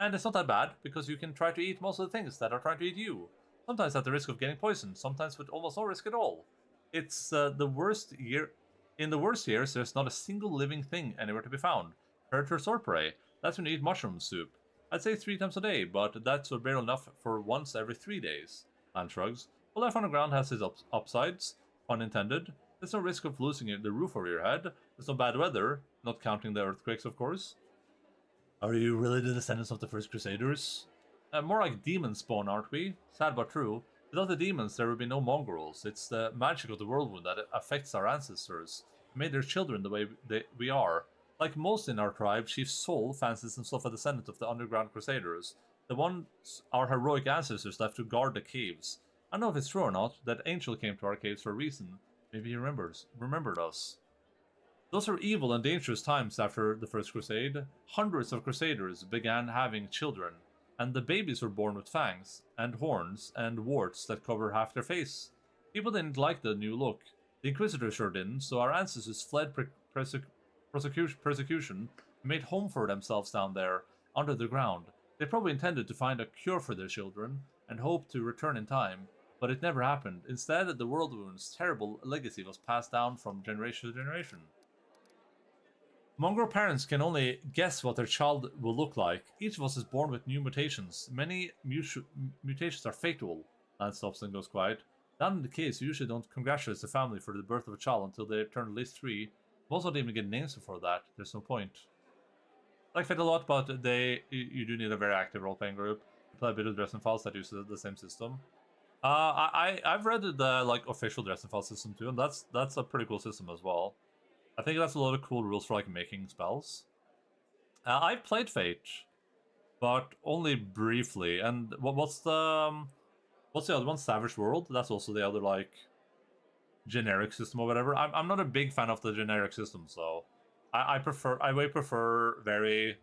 Speaker 1: And it's not that bad, because you can try to eat most of the things that are trying to eat you. Sometimes at the risk of getting poisoned, sometimes with almost no risk at all. It's the worst year. In the worst years, there's not a single living thing anywhere to be found. Predators or prey. That's when you eat mushroom soup. I'd say 3 times a day, but that's barely enough for once every 3 days. Land shrugs. Well, life on the ground has its upsides, pun intended. There's no risk of losing the roof over your head. There's no bad weather, not counting the earthquakes, of course. Are you really the descendants of the first Crusaders? More like demon spawn, aren't we? Sad but true. Without the demons, there would be no mongrels. It's the magic of the whirlwind that affects our ancestors, made their children the way we are. Like most in our tribe, Chief Soul fancies himself a descendant of the underground Crusaders. The ones our heroic ancestors left to guard the caves. I don't know if it's true or not, that Angel came to our caves for a reason. Maybe he remembered us. Those were evil and dangerous times after the First Crusade. Hundreds of Crusaders began having children, and the babies were born with fangs, and horns, and warts that cover half their face. People didn't like the new look. The Inquisitors sure didn't, so our ancestors fled persecution and made home for themselves down there, under the ground. They probably intended to find a cure for their children, and hoped to return in time, but it never happened. Instead, the Whirlwound's terrible legacy was passed down from generation to generation. Mongrel parents can only guess what their child will look like. Each of us is born with new mutations. Many mutations are fatal. Lan stops and goes quiet. That in the case, you usually don't congratulate the family for the birth of a child until they turn at least 3. Most don't even get names before that. There's no point. I like Fate a lot, but you do need a very active role-playing group. You play a bit of Dresden Files that uses the same system. I've read the like official Dresden Files system too, and that's a pretty cool system as well. I think that's a lot of cool rules for like making spells. I've played Fate, but only briefly. And what's the other one? Savage World. That's also the other like generic system or whatever. I'm not a big fan of the generic system, so I way prefer very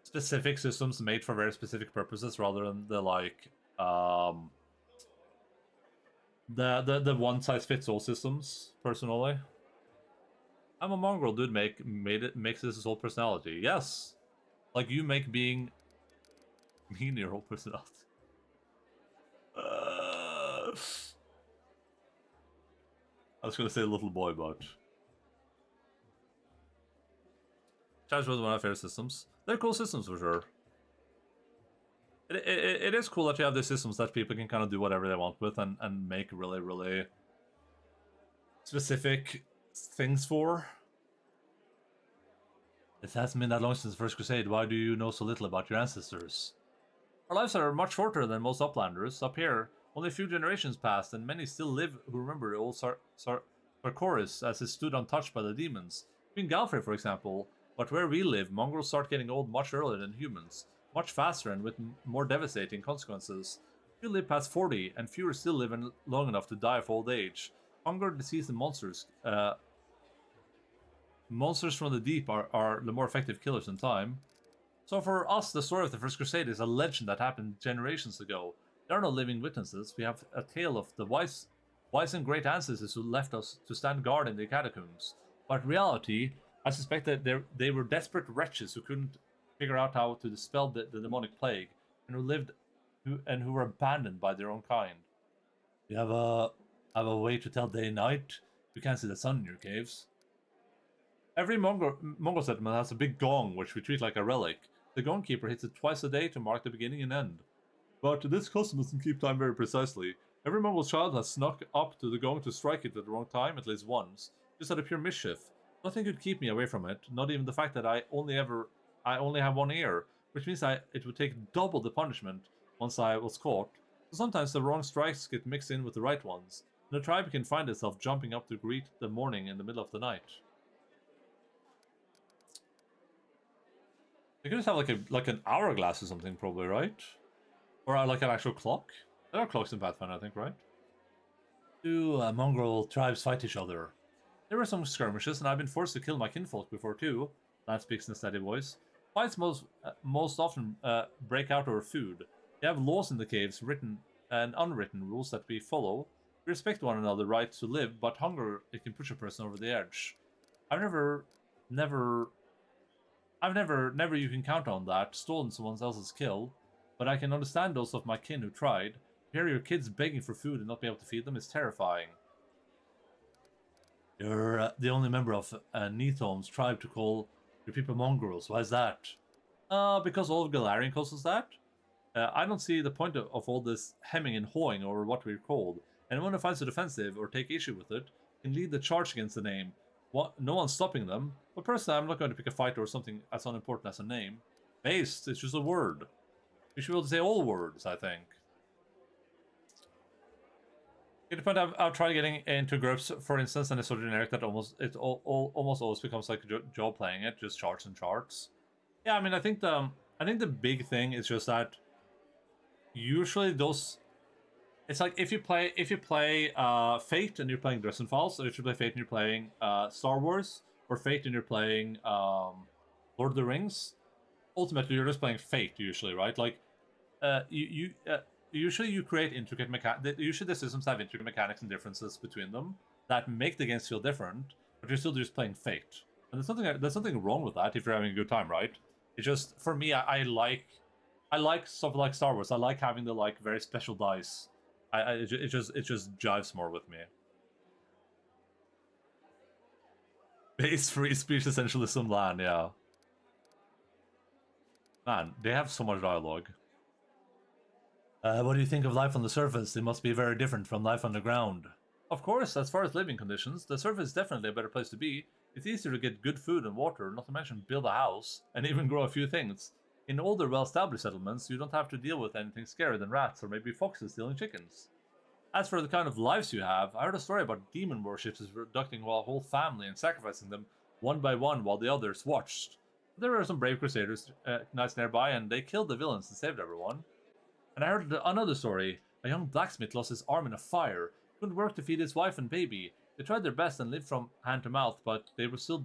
Speaker 1: specific systems made for very specific purposes rather than the like the one size fits all systems. Personally. I'm a mongrel, dude. Makes this his whole personality. Yes, like you make being mean your whole personality. I was gonna say little boy, but... Charge was one of my favorite systems. They're cool systems for sure. It is cool that you have these systems that people can kind of do whatever they want with and make really, really specific things for. It hasn't been that long since the First Crusade. Why do you know so little about your ancestors? Our lives are much shorter than most uplanders. Up here, only a few generations passed, and many still live who remember the old Sarkoris as it stood untouched by the demons. In Galfrey, for example, but where we live, mongrels start getting old much earlier than humans. Much faster and with more devastating consequences. Few live past 40, and fewer still live long enough to die of old age. Hunger, disease, and monsters. Monsters from the deep are the more effective killers in time. So for us, the story of the First Crusade is a legend that happened generations ago. There are no living witnesses. We have a tale of the wise and great ancestors who left us to stand guard in the catacombs. But in reality, I suspect that they were desperate wretches who couldn't figure out how to dispel the demonic plague, and who were abandoned by their own kind. You have a way to tell day and night. You can't see the sun in your caves. Every Mongol settlement has a big gong, which we treat like a relic. The gong keeper hits it twice a day to mark the beginning and end. But this custom doesn't keep time very precisely. Every Mongol child has snuck up to the gong to strike it at the wrong time at least once, just out of pure mischief. Nothing could keep me away from it, not even the fact that I only have one ear, which means it would take double the punishment once I was caught. So sometimes the wrong strikes get mixed in with the right ones, and the tribe can find itself jumping up to greet the morning in the middle of the night. You could just have like an hourglass or something, probably, right? Or like an actual clock. There are clocks in Pathfinder, I think, right? Two mongrel tribes fight each other. There were some skirmishes, and I've been forced to kill my kinfolk before too. Lance speaks in a steady voice. Fights most often break out over food. We have laws in the caves, written and unwritten rules that we follow. We respect one another's right to live, but hunger, it can push a person over the edge. I've never you can count on that, stolen someone else's kill, but I can understand those of my kin who tried. To hear your kids begging for food and not be able to feed them is terrifying. You're the only member of Nethom's tribe to call your people mongrels. Why is that? Because all of Galarian calls us that. I don't see the point of all this hemming and hawing over what we're called. Anyone who finds it offensive or take issue with it can lead the charge against the name. No one's stopping them. But personally, I'm not going to pick a fight over something as unimportant as a name. Based, it's just a word. You should be able to say all words, I think. At the point I've tried getting into groups, for instance, and it's so generic that almost always becomes like Joe playing it, just charts and charts. Yeah, I mean, I think the big thing is just that usually those, it's like if you play Fate and you're playing Dresden Files, or if you play Fate and you're playing Star Wars, or Fate and you're playing Lord of the Rings, ultimately you're just playing Fate usually, right? Like usually you create intricate usually the systems have intricate mechanics and differences between them that make the games feel different, but you're still just playing Fate. And there's nothing wrong with that if you're having a good time, right? It's just, for me, I like stuff like Star Wars. I like having the like very special dice. It just jives more with me. Base free speech essentialism land, yeah. Man, they have so much dialogue. What do you think of life on the surface? It must be very different from life on the ground. Of course, as far as living conditions, the surface is definitely a better place to be. It's easier to get good food and water, not to mention build a house, and even grow a few things. In older, well-established settlements, you don't have to deal with anything scarier than rats or maybe foxes stealing chickens. As for the kind of lives you have, I heard a story about demon worships abducting a whole family and sacrificing them one by one while the others watched. There were some brave crusaders knights nearby, and they killed the villains and saved everyone. And I heard another story. A young blacksmith lost his arm in a fire. Couldn't work to feed his wife and baby. They tried their best and lived from hand to mouth, but they were still